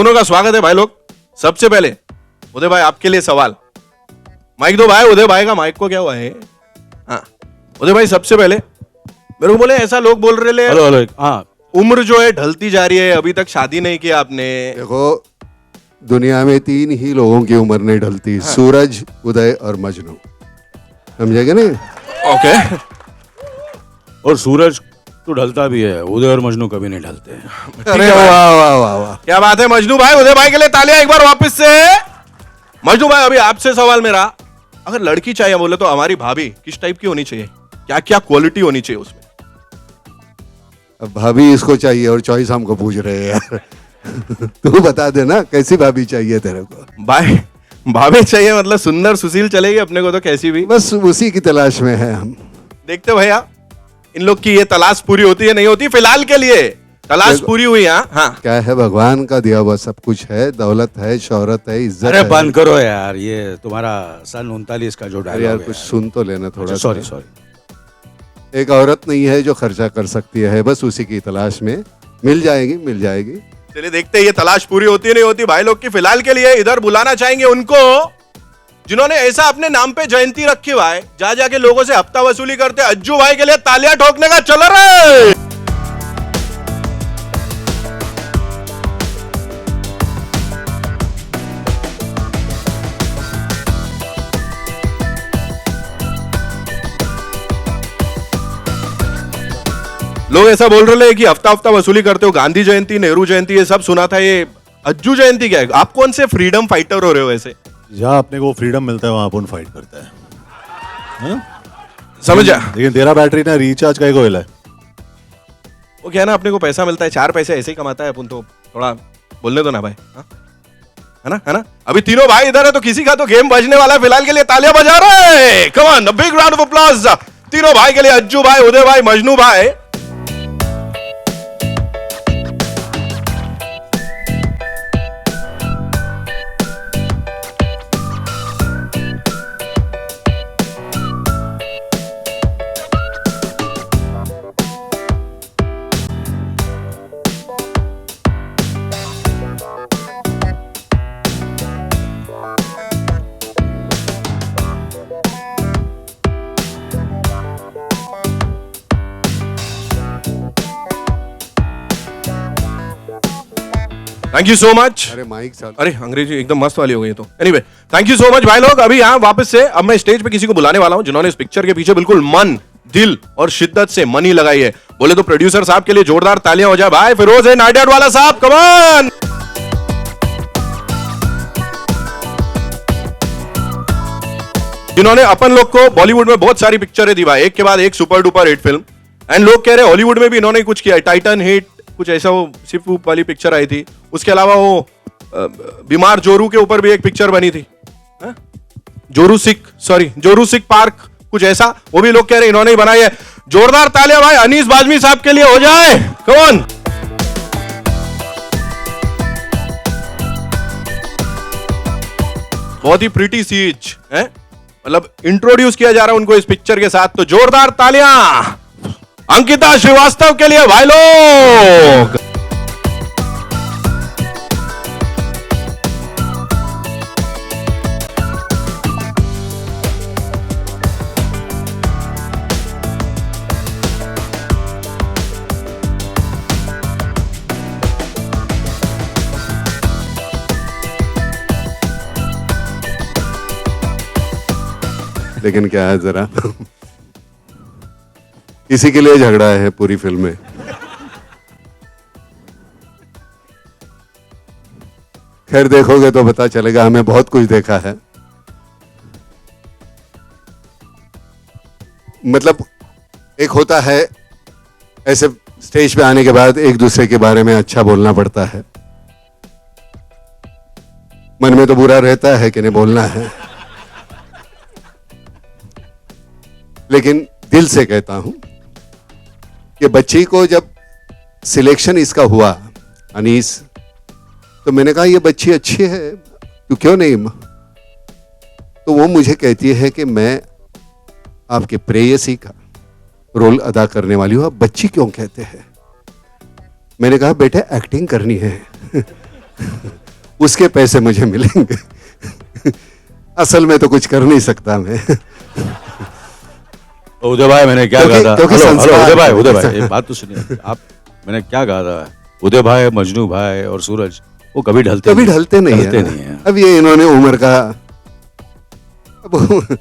दोनों का स्वागत है भाई लोग। सबसे पहले उदय भाई आपके लिए सवाल, माइक दो भाई। उदय भाई का माइक को क्या हुआ है? हाँ उदय भाई, सबसे पहले मेरे को बोले ऐसा लोग बोल रहे हेलो हेलो। हाँ, उम्र जो है ढलती जा रही है, अभी तक शादी नहीं किया आपने। देखो, दुनिया में 3 ही लोगों की उम्र नहीं ढलती, सूरज, उदय और मजनू। समझेगा नहीं? ओके। और सूरज तो ढलता भी है, उदय और मजनू कभी नहीं ढलते। अरे वाह वाह वाह वाह, क्या बात है मजनू भाई। उदय भाई के लिए तालियां एक बार वापस से। मजनू भाई, अभी आपसे सवाल मेरा, अगर लड़की चाहिए बोले तो हमारी भाभी किस टाइप की होनी चाहिए? क्या क्या क्वालिटी होनी चाहिए उसमें? अब भाभी इसको चाहिए और चॉइस हमको पूछ रहे हैं यार। तू बता देना कैसी भाभी चाहिए तेरे को। भाई भाभी चाहिए मतलब सुंदर सुशील चलेगी अपने को तो कैसी भी? बस उसी की तलाश में है हम। देखते हो भैया, इन लोग की ये तलाश पूरी होती है नहीं होती? फिलहाल के लिए तलाश पूरी हुई। हाँ क्या है, भगवान का दिया हुआ सब कुछ है, दौलत है, शोहरत है, इज्जत अरे है। बंद करो यार, ये तुम्हारा सन 39 का जो अरे डायलॉग यार है कुछ सुन तो लेना थोड़ा। Sorry sorry. एक औरत नहीं है जो खर्चा कर सकती है, बस उसी की तलाश में। मिल जाएगी मिल जाएगी। चलिए देखते हैं ये तलाश पूरी होती है नहीं होती भाई लोग की। फिलहाल के लिए इधर बुलाना चाहेंगे उनको जिन्होंने ऐसा अपने नाम पे जयंती रखी हुआ है, जा जाके लोगों से हफ्ता वसूली करते। अज्जू भाई के लिए तालियां ठोकने का चलो रे। लोग ऐसा बोल रहे हैं कि हफ्ता हफ्ता वसूली करते हो। गांधी जयंती, नेहरू जयंती, ये सब सुना था, ये अज्जू जयंती क्या है? आप कौन से फ्रीडम फाइटर हो रहे हो ऐसे? जहाँ अपने को फ्रीडम मिलता है वहां अपन फाइट करता है। हाँ? समझा? लेकिन तेरा बैटरी ना रिचार्ज का को है। वो क्या है ना, अपने को पैसा मिलता है, 4 पैसे ऐसे ही कमाता है अपन तो। थोड़ा बोलने दो ना भाई। हाँ? है ना? अभी तीनों भाई इधर है तो किसी का तो गेम बजने वाला है। फिलहाल के लिए तालियां बजा रहे। Come on, big round of applause तीनों भाई के लिए। अज्जू भाई, उदय भाई, मजनू भाई। Thank you so much. अरे माइक चालू। अरे अंग्रेजी एकदम मस्त वाली हो गई तो। Anyway, thank you so much भाई लोग। अभी यहाँ वापस से अब मैं स्टेज पे किसी को बुलाने वाला हूँ जिन्होंने इस पिक्चर के पीछे बिल्कुल मन, दिल और शिद्दत से मनी लगाई है। बोले तो प्रोड्यूसर साहब के लिए जोरदार तालियां हो जाए भाई। फिरोज है नाडियाड वाला साहब, कम ऑन। जिन्होंने अपन लोग को बॉलीवुड में बहुत सारी पिक्चरें दी भाई, एक के बाद एक super duper hit film. And लोग कह रहे हैं हॉलीवुड में भी इन्होंने कुछ किया है। टाइटन हिट कुछ ऐसा, वो सिर्फ वाली पिक्चर आई थी। उसके अलावा वो बीमार जोरू के ऊपर भी एक पिक्चर बनी थी, जोरू सिख पार्क कुछ ऐसा, वो भी लोग कह रहे हैं इन्होंने ही बनाई है। जोरदार तालियां भाई अनीस बाजमी साहब के लिए हो जाए। कौन? बहुत ही प्रीटी सीच है, मतलब इंट्रोड्यूस किया जा रहा है उनको इस पिक्चर के साथ। तो जोरदार तालियां अंकिता श्रीवास्तव के लिए भाई लोग। लेकिन क्या है जरा, इसी के लिए झगड़ा है पूरी फिल्म में। खैर देखोगे तो पता चलेगा, हमें बहुत कुछ देखा है। मतलब एक होता है ऐसे स्टेज पे आने के बाद एक दूसरे के बारे में अच्छा बोलना पड़ता है। मन में तो बुरा रहता है कि नहीं बोलना है, लेकिन दिल से कहता हूं कि बच्ची को जब सिलेक्शन इसका हुआ, अनीस, तो मैंने कहा ये बच्ची अच्छी है, तू क्यों नहीं? तो वो मुझे कहती है कि मैं आपके प्रेयसी का रोल अदा करने वाली हूं, आप बच्ची क्यों कहते हैं? मैंने कहा बेटे एक्टिंग करनी है। उसके पैसे मुझे मिलेंगे। असल में तो कुछ कर नहीं सकता मैं। उदय भाई मैंने क्या क्योंकि- कहा था? क्योंकि हेलो, हेलो, संस्कार- उदय भाई एक बात तो सुनिए आप। मैंने क्या कहा था? उदय भाई, मजनू भाई और सूरज वो कभी ढलते कभी ढलते नहीं ढलते है। नहीं है। अब ये इन्होंने उम्र का अब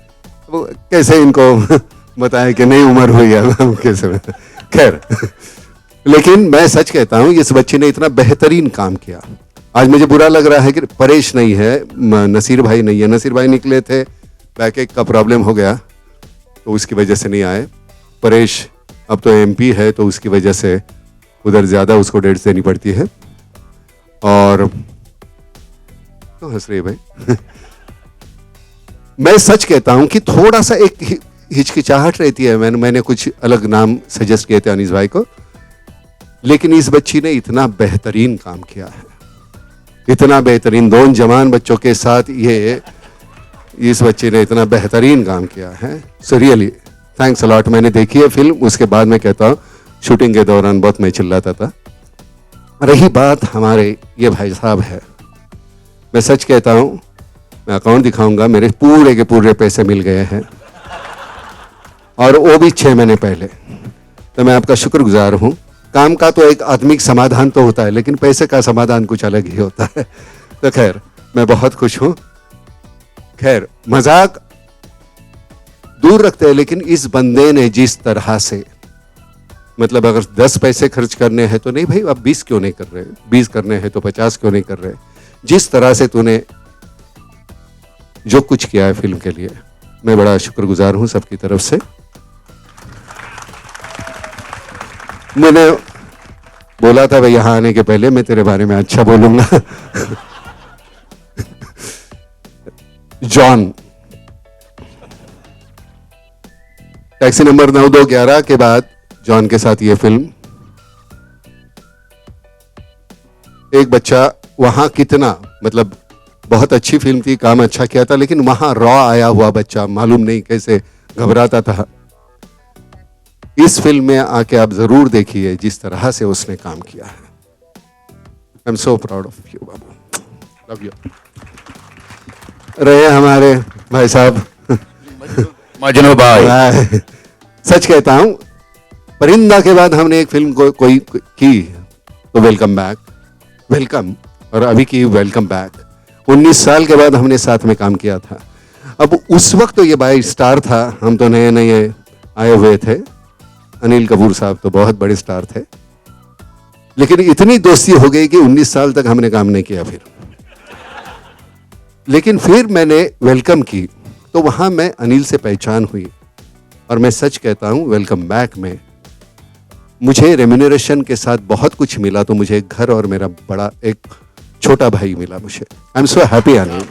कैसे इनको बताएं कि नहीं उम्र हुई है, हम कैसे। खैर, लेकिन मैं सच कहता हूं इस बच्चे ने इतना बेहतरीन काम किया। आज मुझे बुरा लग रहा है कि परेश नहीं है, नसीर भाई नहीं है। नसीर भाई निकले थे, बैकएक का प्रॉब्लम हो गया तो उसकी वजह से नहीं आए। परेश अब तो एमपी है तो उसकी वजह से उधर ज्यादा उसको डेट्स देनी पड़ती है। और तो हंस रही है भाई। मैं सच कहता हूं कि थोड़ा सा एक हिचकिचाहट रहती है। मैंने कुछ अलग नाम सजेस्ट किए थे अनीस भाई को, लेकिन इस बच्ची ने इतना बेहतरीन काम किया है, इतना बेहतरीन। दो जवान बच्चों के साथ ये इस बच्चे ने इतना बेहतरीन काम किया है। So really thanks a lot. मैंने देखी है फिल्म, उसके बाद मैं कहता हूँ शूटिंग के दौरान बहुत मैं चिल्लाता था। रही बात हमारे ये भाई साहब है, मैं सच कहता हूं, मैं अकाउंट दिखाऊंगा, मेरे पूरे के पूरे पैसे मिल गए हैं और वो भी 6 महीने पहले। तो मैं आपका शुक्रगुजार हूं। काम का तो एक आत्मिक समाधान तो होता है, लेकिन पैसे का समाधान कुछ अलग ही होता है। तो खैर मैं बहुत खुश हूं। खैर मजाक दूर रखते हैं, लेकिन इस बंदे ने जिस तरह से, मतलब अगर 10 पैसे खर्च करने हैं तो नहीं भाई अब 20 क्यों नहीं कर रहे, 20 करने हैं तो 50 क्यों नहीं कर रहे। जिस तरह से तूने जो कुछ किया है फिल्म के लिए, मैं बड़ा शुक्रगुजार हूं सबकी तरफ से। मैंने बोला था भाई यहां आने के पहले मैं तेरे बारे में अच्छा बोलूंगा। जॉन, टैक्सी नंबर 9211 के बाद जॉन के साथ ये फिल्म। एक बच्चा वहां कितना, मतलब बहुत अच्छी फिल्म थी, काम अच्छा किया था, लेकिन वहां रॉ आया हुआ बच्चा मालूम नहीं कैसे घबराता था। इस फिल्म में आके आप जरूर देखिए जिस तरह से उसने काम किया है। I am so proud of you Babu, love you. रहे हमारे भाई साहब मजनू भाई, सच कहता हूं परिंदा के बाद हमने एक फिल्म कोई की तो वेलकम बैक, वेलकम, और अभी की वेलकम बैक। 19 साल के बाद हमने साथ में काम किया था। अब उस वक्त तो ये भाई स्टार था, हम तो नए नए आए हुए थे। अनिल कपूर साहब तो बहुत बड़े स्टार थे, लेकिन इतनी दोस्ती हो गई कि 19 साल तक हमने काम नहीं किया फिर। लेकिन फिर मैंने वेलकम की तो वहां मैं अनिल से पहचान हुई। और मैं सच कहता हूं वेलकम बैक में मुझे रेम्यूनरेशन के साथ बहुत कुछ मिला, तो मुझे एक घर और मेरा बड़ा एक छोटा भाई मिला मुझे। I am so happy Anil.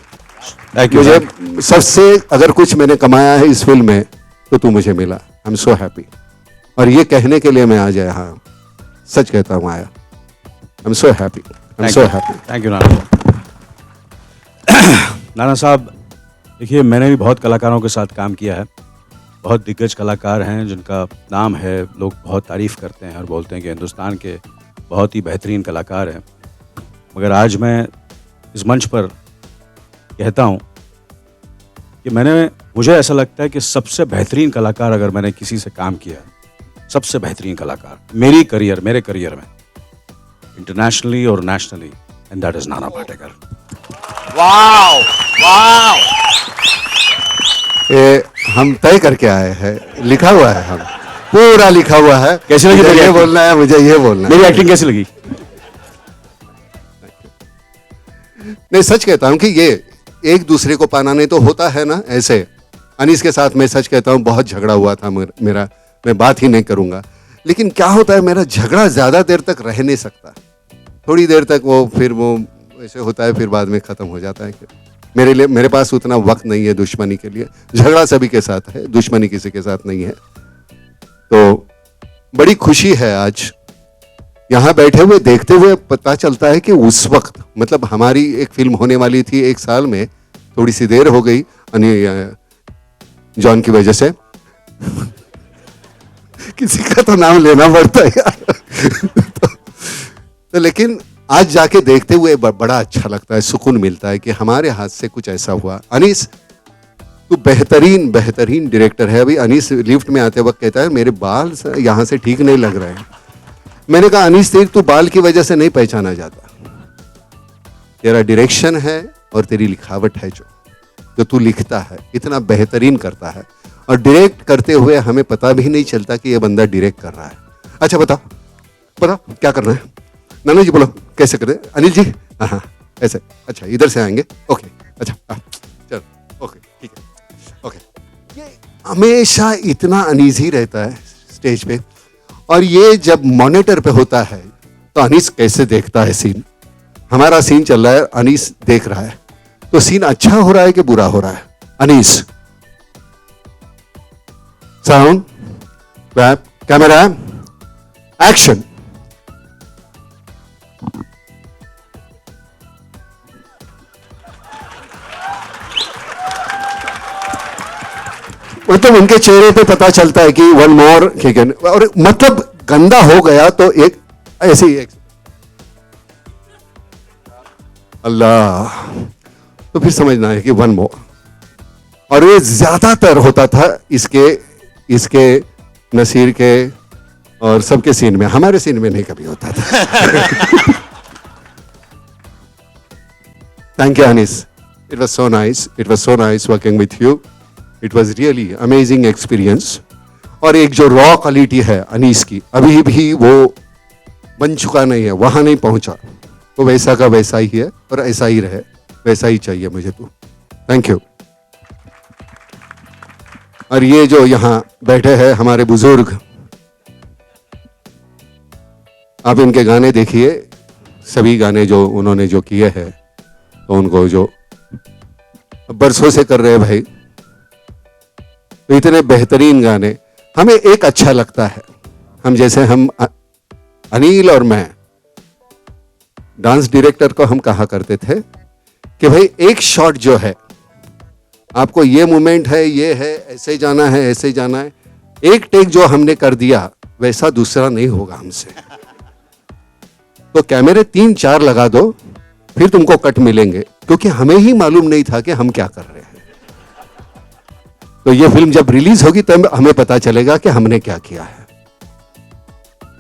Thank you. मुझे सबसे अगर कुछ मैंने कमाया है इस फिल्म में तो तू मुझे मिला। I am so happy. और ये कहने के लिए मैं आज आया, हाँ सच कहता हूँ आया। I am so happy, I am so happy. Thank you नाना साहब। नाना साहब देखिए, मैंने भी बहुत कलाकारों के साथ काम किया है। बहुत दिग्गज कलाकार हैं जिनका नाम है, लोग बहुत तारीफ़ करते हैं और बोलते हैं कि हिंदुस्तान के बहुत ही बेहतरीन कलाकार हैं। मगर आज मैं इस मंच पर कहता हूँ कि मुझे ऐसा लगता है कि सबसे बेहतरीन कलाकार अगर मैंने किसी से काम किया, सबसे बेहतरीन कलाकार मेरे करियर में इंटरनेशनली और nationally, and that is Nana Patekar. Wow wow, ये हम तय करके आए हैं, लिखा हुआ है, हम पूरा लिखा हुआ है। कैसी लगी मुझे मेरी ये acting? बोलना है, मुझे ये बोलना मेरी है। एक्टिंग कैसी लगी? नहीं सच कहता हूं कि ये एक दूसरे को पाना नहीं तो होता है ना ऐसे। अनीस के साथ मैं सच कहता हूं बहुत झगड़ा हुआ था मेरा, मैं बात ही नहीं करूंगा। लेकिन क्या होता है, मेरा झगड़ा ज्यादा देर तक रह नहीं सकता। थोड़ी देर तक फिर वो ऐसे होता है, फिर बाद में खत्म हो जाता है। मेरे पास उतना वक्त नहीं है दुश्मनी के लिए। झगड़ा सभी के साथ है, दुश्मनी किसी के साथ नहीं है। तो बड़ी खुशी है आज यहां बैठे हुए देखते हुए पता चलता है कि उस वक्त, मतलब हमारी एक फिल्म होने वाली थी 1 साल में, थोड़ी सी देर हो गई जॉन की वजह से। किसी का तो नाम लेना पड़ता है यार। तो लेकिन आज जाके देखते हुए बड़ा अच्छा लगता है, सुकून मिलता है कि हमारे हाथ से कुछ ऐसा हुआ। अनीस, तू बेहतरीन बेहतरीन डायरेक्टर है। अभी अनीस लिफ्ट में आते वक्त कहता है मेरे बाल यहाँ से ठीक नहीं लग रहे हैं। मैंने कहा अनीस तेरी तू बाल की वजह से नहीं पहचाना जाता, तेरा डायरेक्शन है और तेरी लिखावट है, जो तू लिखता है इतना बेहतरीन करता है, और डायरेक्ट करते हुए हमें पता भी नहीं चलता कि ये बंदा डायरेक्ट कर रहा है। अच्छा बताओ क्या करना है? नाना जी बोलो कैसे करें? अनिल जी हाँ ऐसे, अच्छा इधर से आएंगे, ओके अच्छा चलो ओके ठीक है ओके। ये हमेशा इतना अनईजी रहता है स्टेज पे, और ये जब मॉनिटर पे होता है तो अनीस कैसे देखता है सीन? हमारा सीन चल रहा है, अनीस देख रहा है, तो सीन अच्छा हो रहा है कि बुरा हो रहा है? Anees, sound, clap, camera, action. मतलब उनके चेहरे पे पता चलता है कि वन मोर, और मतलब गंदा हो गया तो एक ऐसे ही अल्लाह, तो फिर समझना है कि वन मोर। और ये ज्यादातर होता था इसके नसीर के और सबके सीन में, हमारे सीन में नहीं कभी होता था। Thank you Anees, it was so nice working with you, it was really amazing experience. और एक जो रॉ क्वालिटी है अनीस की, अभी भी वो बन चुका नहीं है, वहां नहीं पहुंचा, वो वैसा का वैसा ही है और ऐसा ही रहे, वैसा ही चाहिए मुझे तो। Thank you. और ये जो यहाँ बैठे हैं हमारे बुजुर्ग, आप इनके गाने देखिए, सभी गाने जो उन्होंने जो किए हैं, तो उनको जो बरसों से कर रहे हैं भाई, तो इतने बेहतरीन गाने। हमें एक अच्छा लगता है, हम जैसे हम अनिल और मैं डांस डायरेक्टर को हम कहा करते थे कि भाई एक शॉट जो है, आपको ये मूवमेंट है, ये है, ऐसे जाना है, ऐसे जाना है, एक टेक जो हमने कर दिया वैसा दूसरा नहीं होगा हमसे। तो कैमरे 3-4 लगा दो, फिर तुमको कट मिलेंगे, क्योंकि हमें ही मालूम नहीं था कि हम क्या कर रहे हैं। तो ये फिल्म जब रिलीज होगी तब हमें पता चलेगा कि हमने क्या किया है।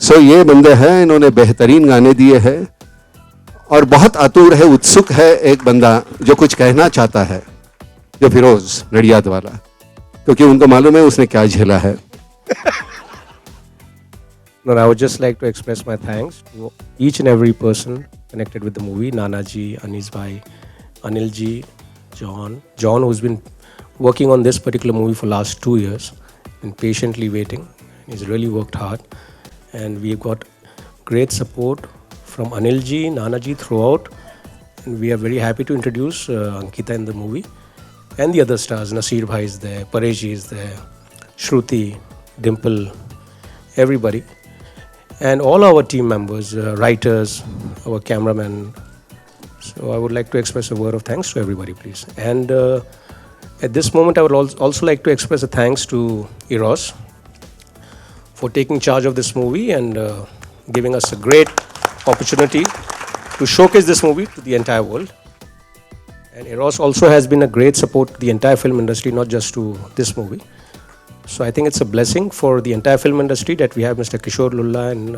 सो ये बंदे हैं, इन्होंने बेहतरीन गाने दिए हैं, और बहुत आतुर है, उत्सुक है एक बंदा जो कुछ कहना चाहता है, जो फिरोज नडियाद वाला, क्योंकि उनको मालूम है उसने क्या झेला है। No, I would just like to express my thanks to each and every person connected with the movie. Nana ji, Anis bhai, Anil ji, John who's been working on this particular movie for last 2 years and patiently waiting. He's really worked hard, and we've got great support from Anil ji, Nana ji throughout, and we are very happy to introduce Ankita in the movie, and the other stars. Nasir bhai is there, Paresh ji is there, Shruti, Dimple, everybody. And all our team members, writers, our cameraman. So I would like to express a word of thanks to everybody, please. And at this moment, I would also like to express a thanks to Eros for taking charge of this movie and giving us a great opportunity to showcase this movie to the entire world. And Eros also has been a great support to the entire film industry, not just to this movie. So I think it's a blessing for the entire film industry that we have Mr. Kishore Lulla and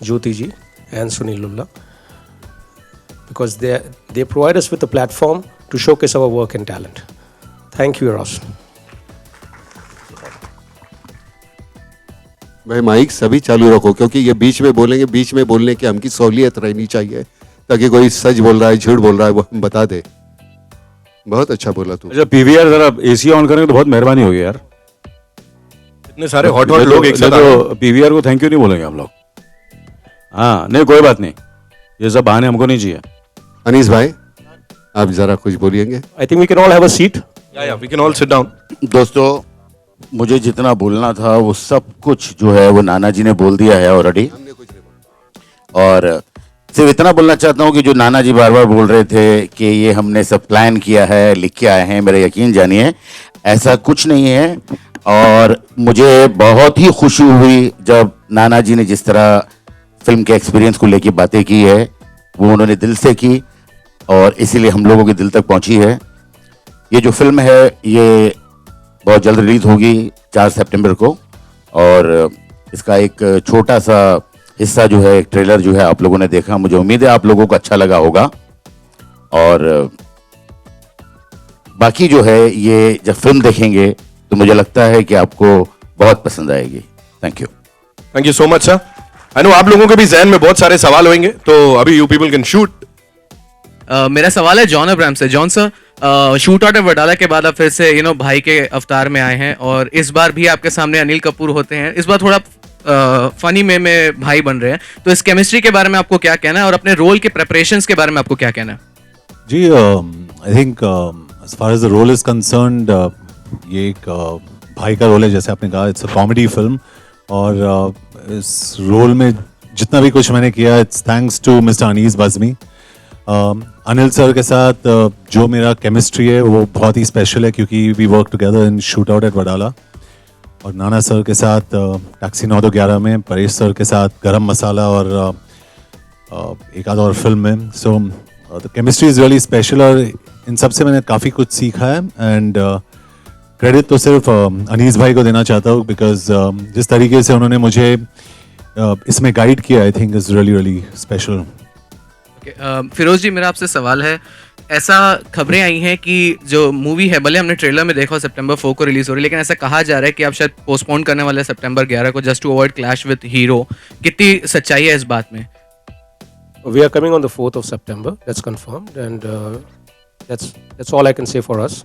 Jyoti ji and Sunil Lulla, because they provide us with a platform to showcase our work and talent. Thank you, Eros. भाई mic सभी चालू रखो, क्योंकि ये बीच में बोलेंगे, बीच में बोलने की हमकी सहूलियत रहनी चाहिए, ताकि कोई सच बोल रहा है, झूठ बोल रहा है, वो हम बता दे। बहुत अच्छा बोला तू। अच्छा पीवीआर जरा एसी ऑन करेंगे तो बहुत मेहरबानी होगी यार। इतने सारे हॉट लोग एक साथ आ रहे हैं। तो पीवीआर को थैंक यू नहीं बोलेंगे हम लोग। हाँ नहीं कोई बात नहीं, ये सब बहाने हमको नहीं चाहिए। अनीस भाई आप जरा कुछ बोलिएंगे। I think we can all have a seat. Yeah, we can all sit down. दोस्तों, मुझे जितना बोलना था वो सब कुछ जो है वो नाना जी ने बोल दिया है ऑलरेडी, और सिर्फ इतना बोलना चाहता हूँ कि जो नाना जी बार बार बोल रहे थे कि ये हमने सब प्लान किया है, लिख के आए हैं, मेरा यकीन जानिए ऐसा कुछ नहीं है। और मुझे बहुत ही खुशी हुई जब नाना जी ने जिस तरह फिल्म के एक्सपीरियंस को लेके बातें की है, वो उन्होंने दिल से की और इसीलिए हम लोगों के दिल तक पहुंची है। ये जो फिल्म है ये बहुत जल्द रिलीज होगी 4 सितंबर को और इसका एक छोटा सा हिस्सा जो है, एक ट्रेलर जो है आप लोगों ने देखा, मुझे उम्मीद है आप लोगों को अच्छा लगा होगा। और बाकी जो है ये जब फिल्म देखेंगे तो मुझे लगता है कि आपको बहुत पसंद आएगी। Thank you so much sir. I know आप लोगों के भी जहन में बहुत सारे सवाल होंगे, तो अभी यू पीपल कैन शूट। मेरा सवाल है जॉन अब्राहम से। John sir, shoot out of Wadala के बाद आप फिर से भाई के अवतार में आए हैं और इस बार भी आपके सामने अनिल कपूर होते हैं। इस बार थोड़ा फनी में भाई बन रहे हैं, तो इस केमिस्ट्री के बारे में आपको क्या कहना है और अपने रोल के प्रेपरेशंस के बारे में आपको क्या कहना है? जी, I think as far as the role is concerned, ये एक भाई का रोल है, जैसे आपने कहा इट्स अ कॉमेडी फिल्म और इस रोल में जितना भी कुछ मैंने किया it's thanks to mister Anees Bazmee. Anil sir के साथ जो मेरा केमिस्ट्री है वो बहुत ही स्पेशल है क्योंकि we work together in shootout at Wadala. और नाना सर के साथ टैक्सी 9-11 में, परेश सर के साथ गरम मसाला और एक आध और फिल्म में। So the chemistry is really special और इन सब से मैंने काफ़ी कुछ सीखा है एंड क्रेडिट तो सिर्फ अनीस भाई को देना चाहता हूँ बिकॉज जिस तरीके से उन्होंने मुझे इसमें गाइड किया I think is really really special. Firoz ji, मेरा आपसे सवाल है, ऐसा खबरें आई हैं कि जो मूवी है, भले हमने ट्रेलर में देखा सितंबर 4 को रिलीज हो रही है, लेकिन ऐसा कहा जा रहा है कि आप शायद पोस्टपोन करने वाले हैं सितंबर 11 को just to avoid clash with hero. कितनी सच्चाई है इस बात में? We are coming on the 4th of September. That's confirmed, and that's all I can say for us.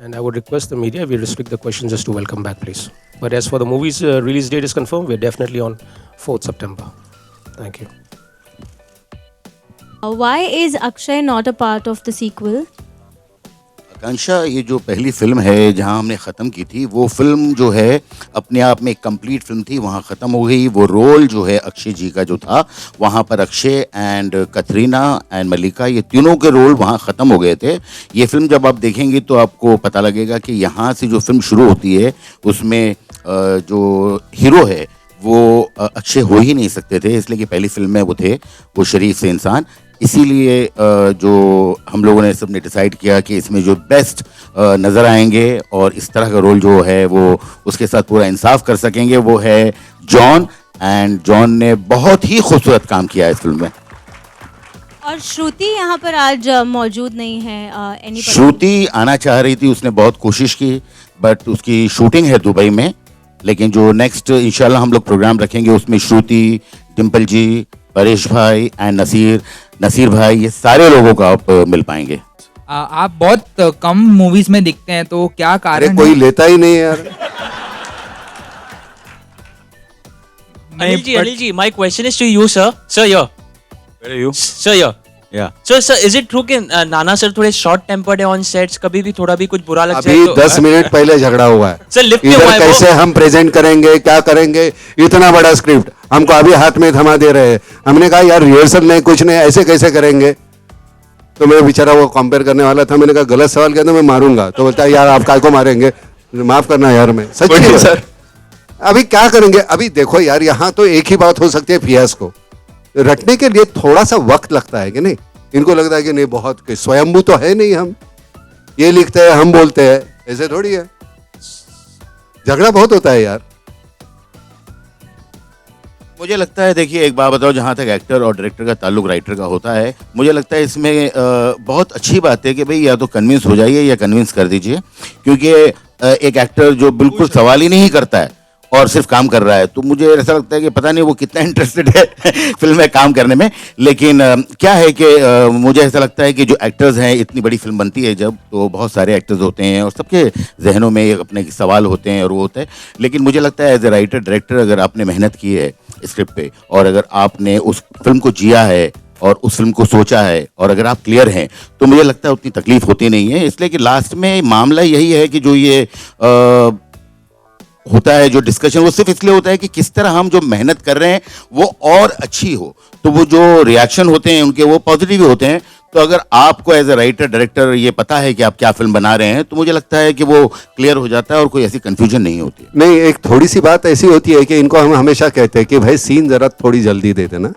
And I would request the media, we restrict the questions just to welcome back, please. But as for the movie's release date is confirmed, we're definitely on 4th September. Thank you. Why is Akshay not a part of the sequel? आकांक्षा, ये जो पहली film है जहां हमने ख़त्म की थी, वो फिल्म जो है अपने आप में एक कंप्लीट फिल्म थी, वहां ख़त्म हो गई। वो रोल जो है अक्षय जी का जो था, वहां पर अक्षय एंड कतरीना एंड मल्लिका, ये तीनों के रोल वहां ख़त्म हो गए थे। ये फिल्म जब आप देखेंगे तो आपको पता लगेगा कि यहाँ से जो फिल्म शुरू होती है उसमें जो हीरो है वो अक्षय हो ही नहीं सकते थे, इसलिए कि पहली फिल्म में वो थे वो शरीफ से इंसान। इसीलिए जो हम लोगों ने सबने डिसाइड किया कि इसमें जो बेस्ट नज़र आएंगे और इस तरह का रोल जो है वो उसके साथ पूरा इंसाफ कर सकेंगे वो है जॉन। एंड जॉन ने बहुत ही खूबसूरत काम किया है इस फिल्म में। और श्रुति यहाँ पर आज मौजूद नहीं है। श्रुति आना चाह रही थी, उसने बहुत कोशिश की, बट उसकी शूटिंग है दुबई में। लेकिन जो नेक्स्ट इंशाल्लाह हम लोग प्रोग्राम रखेंगे उसमें श्रुति, डिम्पल जी, परेश भाई एंड नसीर भाई, ये सारे लोगों को आप मिल पाएंगे। आप बहुत कम मूवीज में दिखते हैं, तो क्या कारण है? कोई लेता ही नहीं यार। Anil ji, my question is to you, sir. Sir, here. Where are you? Sir, here. Yeah. Sir, is it true कि नाना सर थोड़े शॉर्ट टेम्पर्ड है ऑन सेट्स? कभी भी थोड़ा भी कुछ बुरा लग जाए अभी तो 10 मिनट पहले झगड़ा हुआ है। सर लिफ्ट में इधर हुआ है कैसे वो? हम प्रेजेंट करेंगे, क्या करेंगे, इतना बड़ा स्क्रिप्ट हमको अभी हाथ में थमा दे रहे हैं। हमने कहा यार रिहर्सल नहीं, कुछ नहीं, ऐसे कैसे करेंगे। तो मैं बेचारा वो कंपेयर करने वाला था, मैंने कहा गलत सवाल किया तो मैं मारूंगा। तो बोलता है यार आप काय को मारेंगे, माफ करना यार, मैं सच्ची सर। अभी क्या करेंगे। अभी देखो यार, यहाँ तो एक ही बात हो सकती है, फियास को रटने के लिए थोड़ा सा वक्त लगता है कि नहीं। इनको लगता है कि नहीं बहुत स्वयंभू तो है नहीं, हम ये लिखते हैं हम बोलते हैं, ऐसे थोड़ी है। झगड़ा बहुत होता है यार। मुझे लगता है, देखिए एक बात बताओ, जहाँ तक एक्टर और डायरेक्टर का ताल्लुक राइटर का होता है, मुझे लगता है इसमें बहुत अच्छी बात है कि भाई या तो कन्विंस हो जाइए या कन्विंस कर दीजिए। क्योंकि एक एक्टर जो बिल्कुल सवाल ही नहीं करता है और सिर्फ काम कर रहा है, तो मुझे ऐसा लगता है कि पता नहीं वो कितना इंटरेस्टेड है फिल्म में काम करने में। लेकिन क्या है कि मुझे ऐसा लगता है कि जो एक्टर्स हैं, इतनी बड़ी फिल्म बनती है जब, तो बहुत सारे एक्टर्स होते हैं और सबके जहनों में अपने सवाल होते हैं और वो होता है। लेकिन मुझे लगता है एज ए राइटर डायरेक्टर, अगर आपने मेहनत की है स्क्रिप्ट पे और अगर आपने उस फिल्म को जिया है और उस फिल्म को सोचा है और अगर आप क्लियर हैं, तो मुझे लगता है उतनी तकलीफ होती नहीं है। इसलिए कि लास्ट में मामला यही है कि जो ये होता है, जो डिस्कशन, वो सिर्फ इसलिए होता है कि किस तरह हम जो मेहनत कर रहे हैं वो और अच्छी हो। तो वो जो रिएक्शन होते हैं उनके, वो पॉजिटिव होते हैं। तो अगर आपको एज ए राइटर डायरेक्टर ये पता है कि आप क्या फिल्म बना रहे हैं, तो मुझे लगता है कि वो क्लियर हो जाता है और कोई ऐसी कंफ्यूजन नहीं होती। नहीं, एक थोड़ी सी बात ऐसी होती है कि इनको हम हमेशा कहते हैं कि भाई सीन जरा थोड़ी जल्दी दे देना,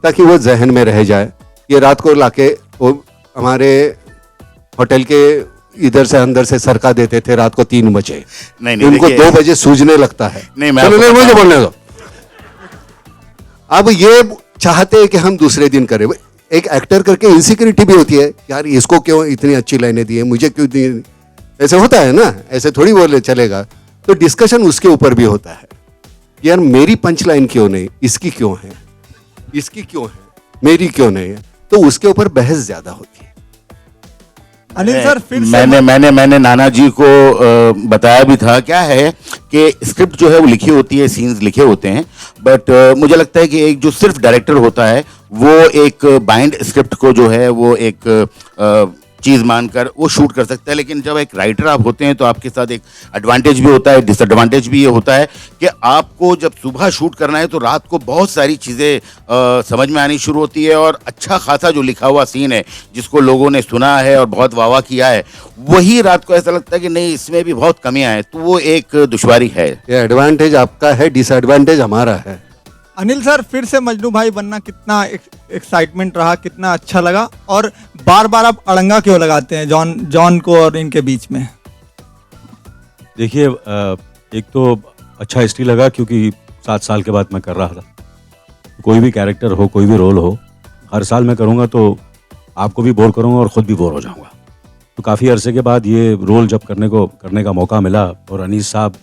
ताकि वो जहन में रह जाए। ये रात को लाके वो हमारे होटल के इधर से अंदर से सरका देते थे रात को 3 बजे। नहीं, उनको देखिए- 2 बजे सूझने लगता है। नहीं, मैं चलो, आपको मुझे बताऊं। बोलने दो। अब ये चाहते हैं कि हम दूसरे दिन करें। एक एक्टर करके इनसिक्योरिटी भी होती है, यार इसको क्यों इतनी अच्छी लाइनें दी है, मुझे क्यों दी, ऐसे होता है ना, ऐसे थोड़ी बोले चलेगा। तो डिस्कशन उसके ऊपर भी होता है, यार मेरी पंच लाइन क्यों नहीं, इसकी क्यों है, इसकी क्यों है, मेरी क्यों नहीं है, तो उसके ऊपर बहस ज्यादा होती है। अनिल सर फिर से मैंने नाना जी को बताया भी था। क्या है कि स्क्रिप्ट जो है वो लिखी होती है, सीन्स लिखे होते हैं, बट मुझे लगता है कि एक जो सिर्फ डायरेक्टर होता है वो एक बाइंड स्क्रिप्ट को जो है वो एक चीज़ मानकर वो शूट कर सकता है। लेकिन जब एक राइटर आप होते हैं तो आपके साथ एक एडवांटेज भी होता है, डिसएडवांटेज भी ये होता है कि आपको जब सुबह शूट करना है तो रात को बहुत सारी चीज़ें समझ में आनी शुरू होती है, और अच्छा खासा जो लिखा हुआ सीन है जिसको लोगों ने सुना है और बहुत वाह किया है, वही रात को ऐसा लगता है कि नहीं इसमें भी बहुत कमियां हैं। तो वो एक दुश्वारी है। ये एडवांटेज आपका है, डिसएडवांटेज हमारा है। अनिल सर फिर से मजनू भाई बनना कितना एक्साइटमेंट रहा, कितना अच्छा लगा, और बार बार आप अड़ंगा क्यों लगाते हैं जॉन को और इनके बीच में? देखिए एक तो अच्छा इसलिए लगा क्योंकि 7 साल के बाद मैं कर रहा था। कोई भी कैरेक्टर हो, कोई भी रोल हो, हर साल मैं करूँगा तो आपको भी बोर करूँगा और ख़ुद भी बोर हो जाऊँगा। तो काफ़ी अरसे के बाद ये रोल जब करने का मौका मिला, और अनीस साहब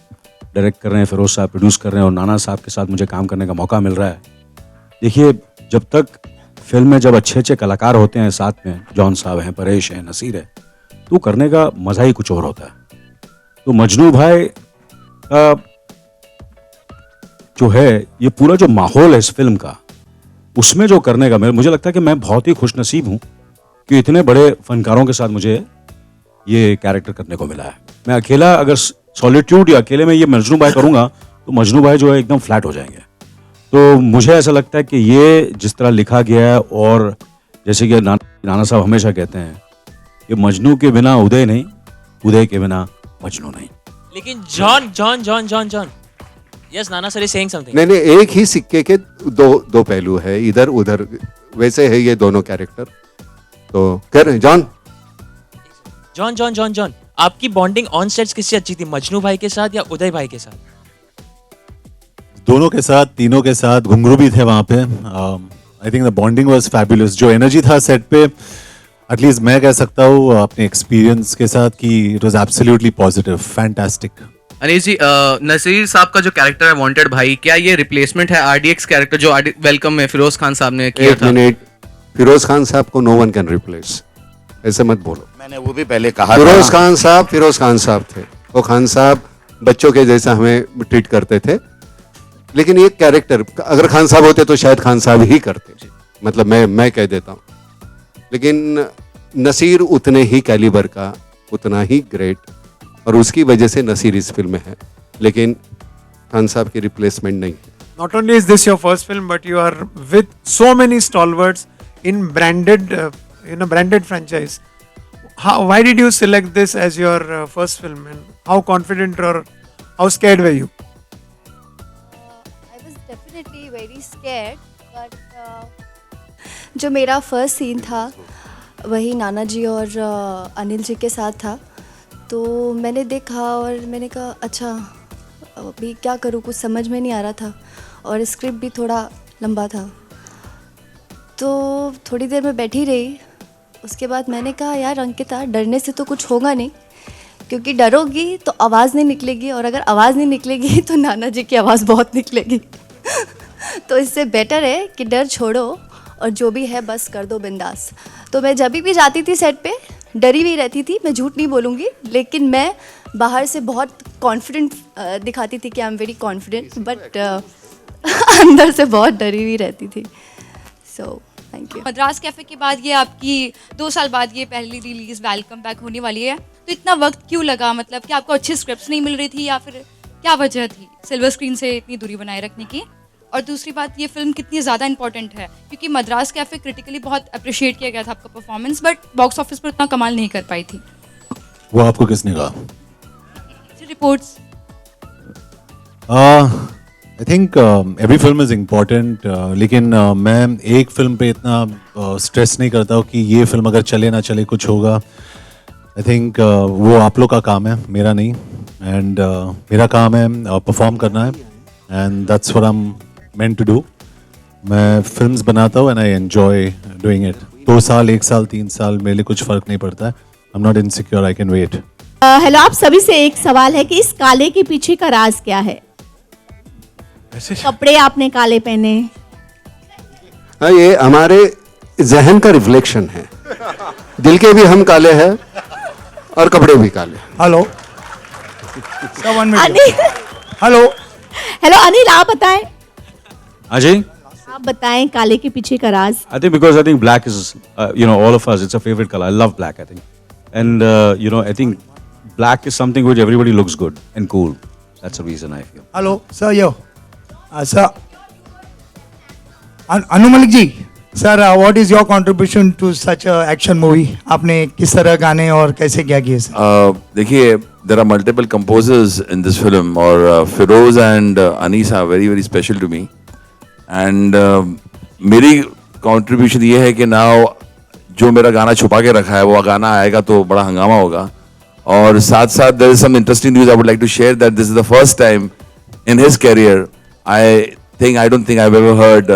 डायरेक्ट कर रहे हैं, फिरोज साहब प्रोड्यूस कर रहे हैं, और नाना साहब के साथ मुझे काम करने का मौका मिल रहा है। देखिए जब तक फिल्म में जब अच्छे अच्छे कलाकार होते हैं साथ में, जॉन साहब हैं, परेश हैं, नसीर है, तो करने का मज़ा ही कुछ और होता है। तो मजनू भाई का जो है ये पूरा जो माहौल है इस फिल्म का, उसमें जो करने का मुझे लगता है कि मैं बहुत ही खुशनसीब हूँ कि इतने बड़े फनकारों के साथ मुझे ये कैरेक्टर करने को मिला है। मैं अकेला अगर सॉलिट्यूड या अकेले में ये मजनू भाई करूँगा तो मजनू भाई जो है एकदम फ्लैट हो जाएंगे। तो मुझे ऐसा लगता है कि ये जिस तरह लिखा गया है, और जैसे कि नाना साहब हमेशा कहते हैं कि मजनू के बिना उदय नहीं, उदय के बिना मजनू नहीं। लेकिन John yes Nana sir is saying something. नहीं, एक ही सिक्के के दो पहलू है, इधर उधर वैसे है ये दोनों कैरेक्टर। तो कर जॉन आपकी बॉन्डिंग ऑन सेट्स किससे अच्छी थी, मजनू भाई के साथ या उदय भाई के साथ? दोनों के साथ, तीनों के साथ। घुंघरू भी थे वहाँ पे। I think the bonding was fabulous. जो एनर्जी था सेट पे, एटलीस्ट मैं कह सकता हूँ अपने एक्सपीरियंस के साथ कि it was absolutely positive, fantastic. Anil ji, Naseer साहब का जो कैरेक्टर है वांटेड भाई, क्या ये रिप्लेसमेंट है आरडीएक्स कैरेक्टर जो वेलकम में फिरोज खान साहब ने किया था? फिरोज खान साहब को नो वन कैन रिप्लेस, ऐसे मत बोलो। मैंने वो भी पहले कहा फिरोज था। खान साहब थे। वो खान साहब बच्चों के जैसा हमें ट्रीट करते थे, लेकिन ये कैरेक्टर अगर खान साहब होते तो शायद खान साहब ही करते, मतलब मैं कह देता हूँ। लेकिन नसीर उतने ही कैलिबर का, उतना ही ग्रेट, और उसकी वजह से नसीर इस फिल्म में है, लेकिन खान साहब की रिप्लेसमेंट नहीं है। Not only is this your first film, but you are with so many stalwarts in branded franchise. Why did you select this as your first film, and how confident or how scared were you? I was definitely very scared, but जो मेरा first scene था वही नाना जी और अनिल जी के साथ था। तो मैंने देखा और मैंने कहा अच्छा अभी क्या करूँ, कुछ समझ में नहीं आ रहा था, और स्क्रिप्ट भी थोड़ा लंबा था। तो थोड़ी देर में बैठी रही, उसके बाद मैंने कहा यार अंकिता, डरने से तो कुछ होगा नहीं, क्योंकि डरोगी तो आवाज़ नहीं निकलेगी, और अगर आवाज़ नहीं निकलेगी तो नाना जी की आवाज़ बहुत निकलेगी। तो इससे बेटर है कि डर छोड़ो और जो भी है बस कर दो बिंदास। तो मैं जब भी जाती थी सेट पे डरी हुई रहती थी, मैं झूठ नहीं बोलूँगी, लेकिन मैं बाहर से बहुत कॉन्फिडेंट दिखाती थी कि I am very confident, but अंदर से बहुत डरी हुई रहती थी। So thank you. Madras cafe के बाद ये आपकी 2 साल बाद ये पहली रिलीज वेलकम बैक होने वाली है, तो इतना वक्त क्यों लगा? मतलब कि आपको अच्छी स्क्रिप्ट्स नहीं मिल रही थी, या फिर क्या वजह थी सिल्वर स्क्रीन से इतनी दूरी बनाए रखने की? और दूसरी बात, ये फिल्म कितनी ज़्यादा इंपॉर्टेंट है, क्योंकि मद्रास कैफे क्रिटिकली बहुत अप्रिशिएट किया गया था आपका परफॉर्मेंस, बट बॉक्स ऑफिस पर उतना कमाल नहीं कर पाई थी। वो आपको किसने कहा? Reports. I think every film is important, लेकिन मैं एक फिल्म पे इतना स्ट्रेस नहीं करता हूँ कि ये फिल्म अगर चले ना चले कुछ होगा. आई थिंक वो आप लोग का काम है, मेरा नहीं. एंड मेरा काम है परफॉर्म करना है, and that's what I am meant to do. मैं फिल्म्स बनाता हूँ and I enjoy doing it. 2 साल, 1 साल, 3 साल मेरे लिए कुछ फ़र्क नहीं पड़ता है. I am not insecure, I can wait. Hello, आप सभी से एक सवाल है कि इस काले के पीछे का राज क्या है? कपड़े आपने काले पहने. हाँ, ये हमारे जहन का रिफ्लेक्शन है. दिल के भी हम काले हैं और कपड़े भी काले. Hello Anil. Hello hello Anil, आप बताएं. Ajay, आप बताएं काले के पीछे का राज. I think because I think black is, all of us, it's a favorite color. I love black, I think. And, I think black is something which everybody looks good and cool. That's the reason I feel. Hello sir. Yo sir Anu Malik ji. Sir, what is your contribution to such action movie? आपने किस तरह गाने और कैसे क्या किए sir? देखिए, there are multiple composers in this film, और Feroz and Anis are very very special to me. And मेरी contribution ये है कि now जो मेरा गाना छुपा के रखा है वो गाना आएगा तो बड़ा हंगामा होगा. और साथ साथ there is some interesting news I would like to share, that this is the first time in his career I don't think I've ever heard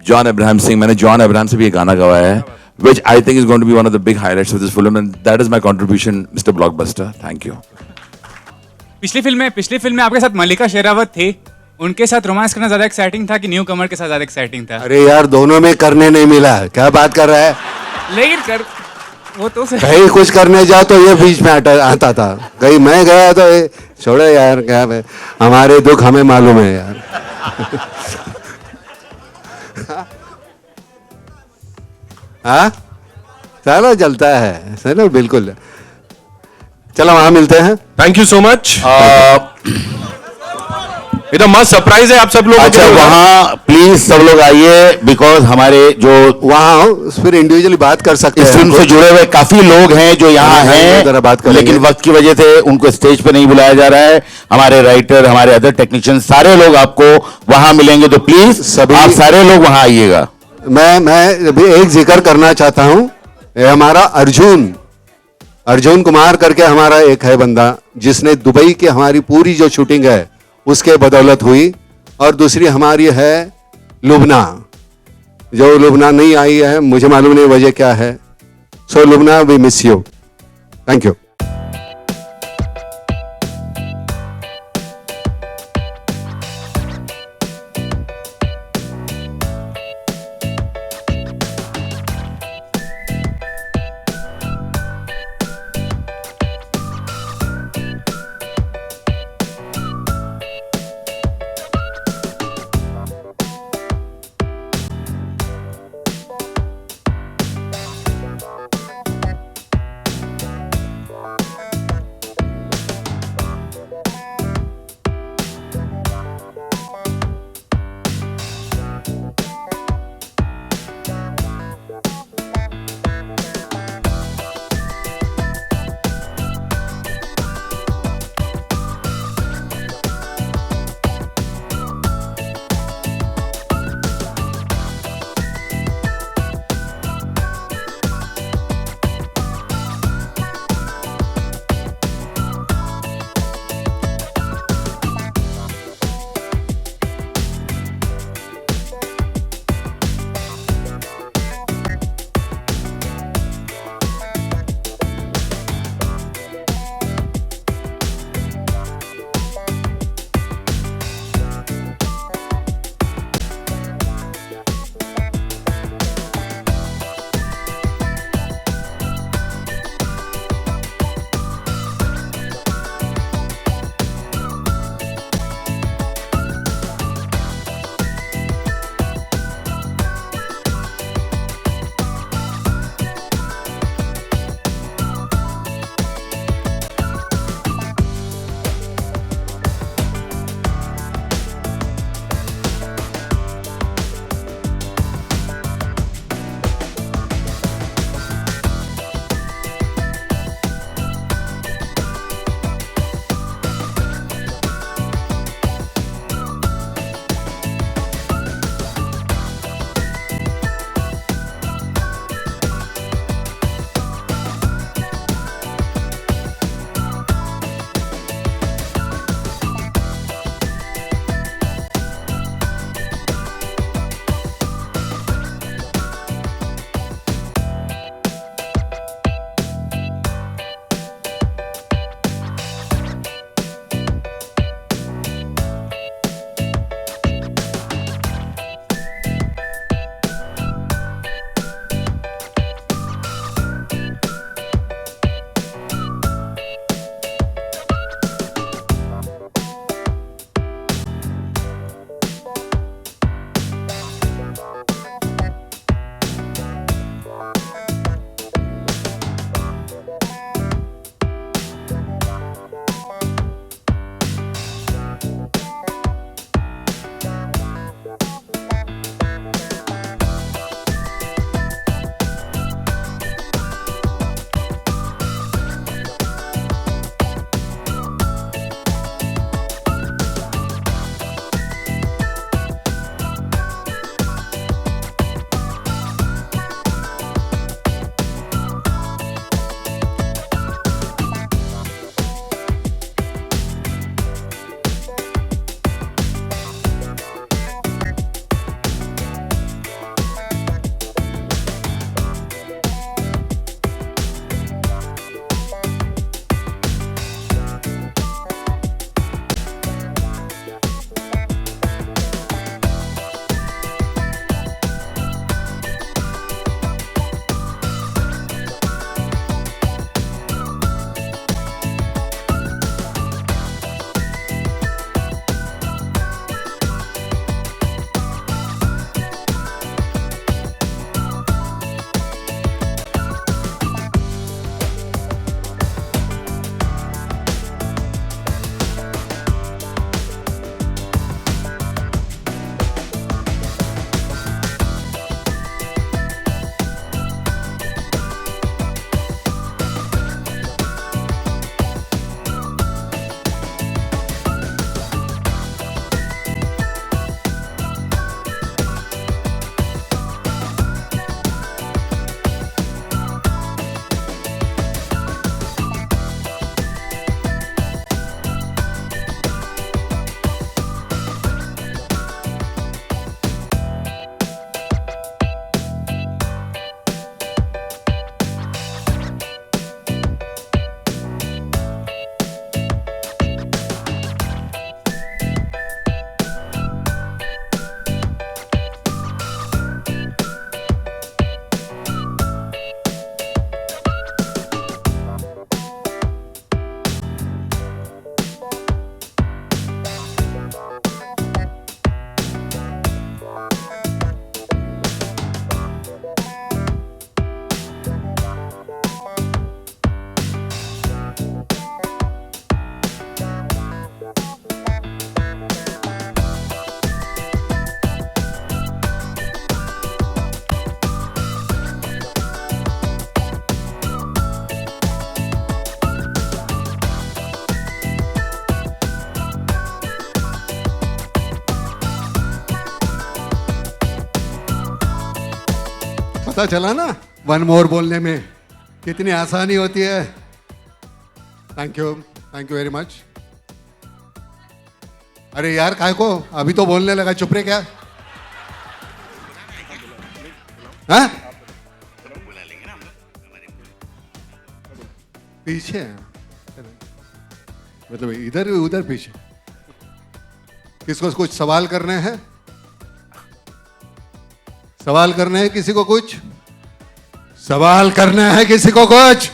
John Abraham sing. मैंने John Abraham से भी ये गाना गवाया है, which I think is going to be one of the big highlights of this film, and that is my contribution, Mr. Blockbuster. Thank you. पिछली film में आपके साथ मल्लिका शेरावत थे. उनके साथ रोमांस करना ज्यादा एक्साइटिंग था कि न्यू कमर के साथ ज्यादा एक्साइटिंग था? अरे यार, दोनों में करने नहीं मिला. क्या बात कर रहा है? लेकिन कर वो तो कहीं कुछ करने जाओ तो ये बीच में आता था. कहीं मैं गया तो ये छोड़ो यार, क्या है, हमारे दुख हमें मालूम है यार. हाँ, चलो चलता है. चलो बिल्कुल, चलो वहां मिलते हैं. Thank you so much. ये तो मस्त सरप्राइज है आप सब लोग. अच्छा, वहाँ प्लीज सब लोग आइए, बिकॉज हमारे जो वहाँ फिर इंडिविजुअली बात कर सकते हैं. इस फिल्म से जुड़े हुए काफी लोग हैं जो यहाँ हैं, लेकिन वक्त की वजह से उनको स्टेज पे नहीं बुलाया जा रहा है. हमारे राइटर, हमारे अदर टेक्नीशियन, सारे लोग आपको वहाँ मिलेंगे, तो प्लीज सभी आप सारे लोग वहाँ आइएगा. मैं भी एक जिक्र करना चाहता हूँ. हमारा अर्जुन कुमार करके हमारा एक है बंदा, जिसने दुबई की हमारी पूरी जो शूटिंग है उसके बदौलत हुई. और दूसरी हमारी है लुबना, जो लुबना नहीं आई है, मुझे मालूम नहीं वजह क्या है. So Lubna, we miss you. Thank you. पता चला ना वन मोर बोलने में कितनी आसानी होती है. Thank you very much. अरे यार काय को अभी तो बोलने लगा, चुप रहे क्या? हाँ? पीछे हैं. मतलब इधर उधर पीछे. किसको कुछ सवाल करने हैं? सवाल करने हैं किसी को कुछ? सवाल करना है किसी को कुछ?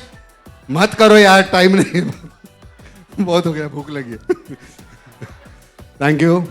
मत करो यार, टाइम नहीं. बहुत हो गया, भूख लगी है. Thank you.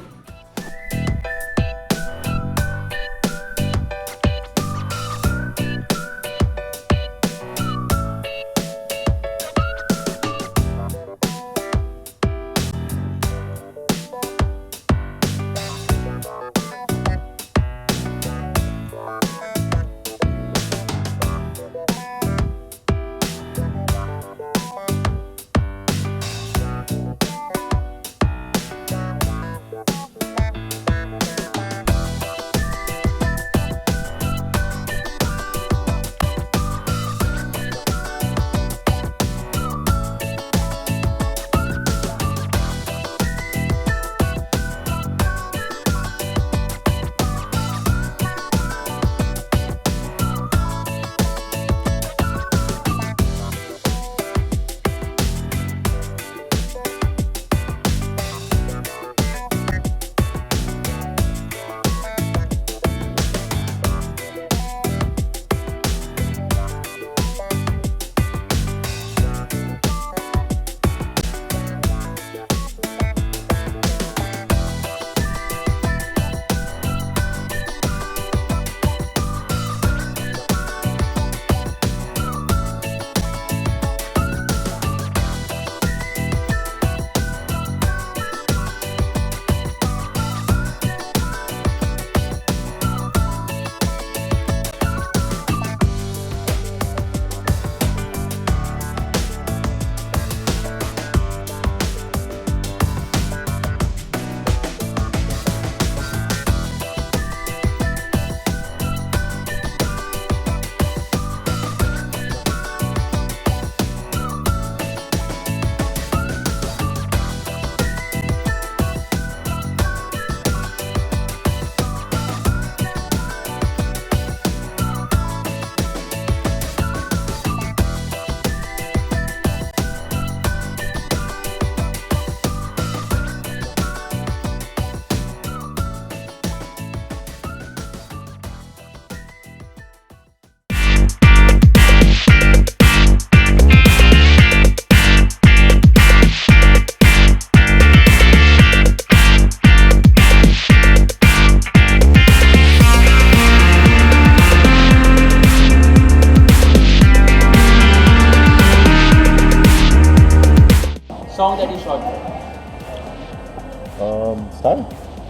Start?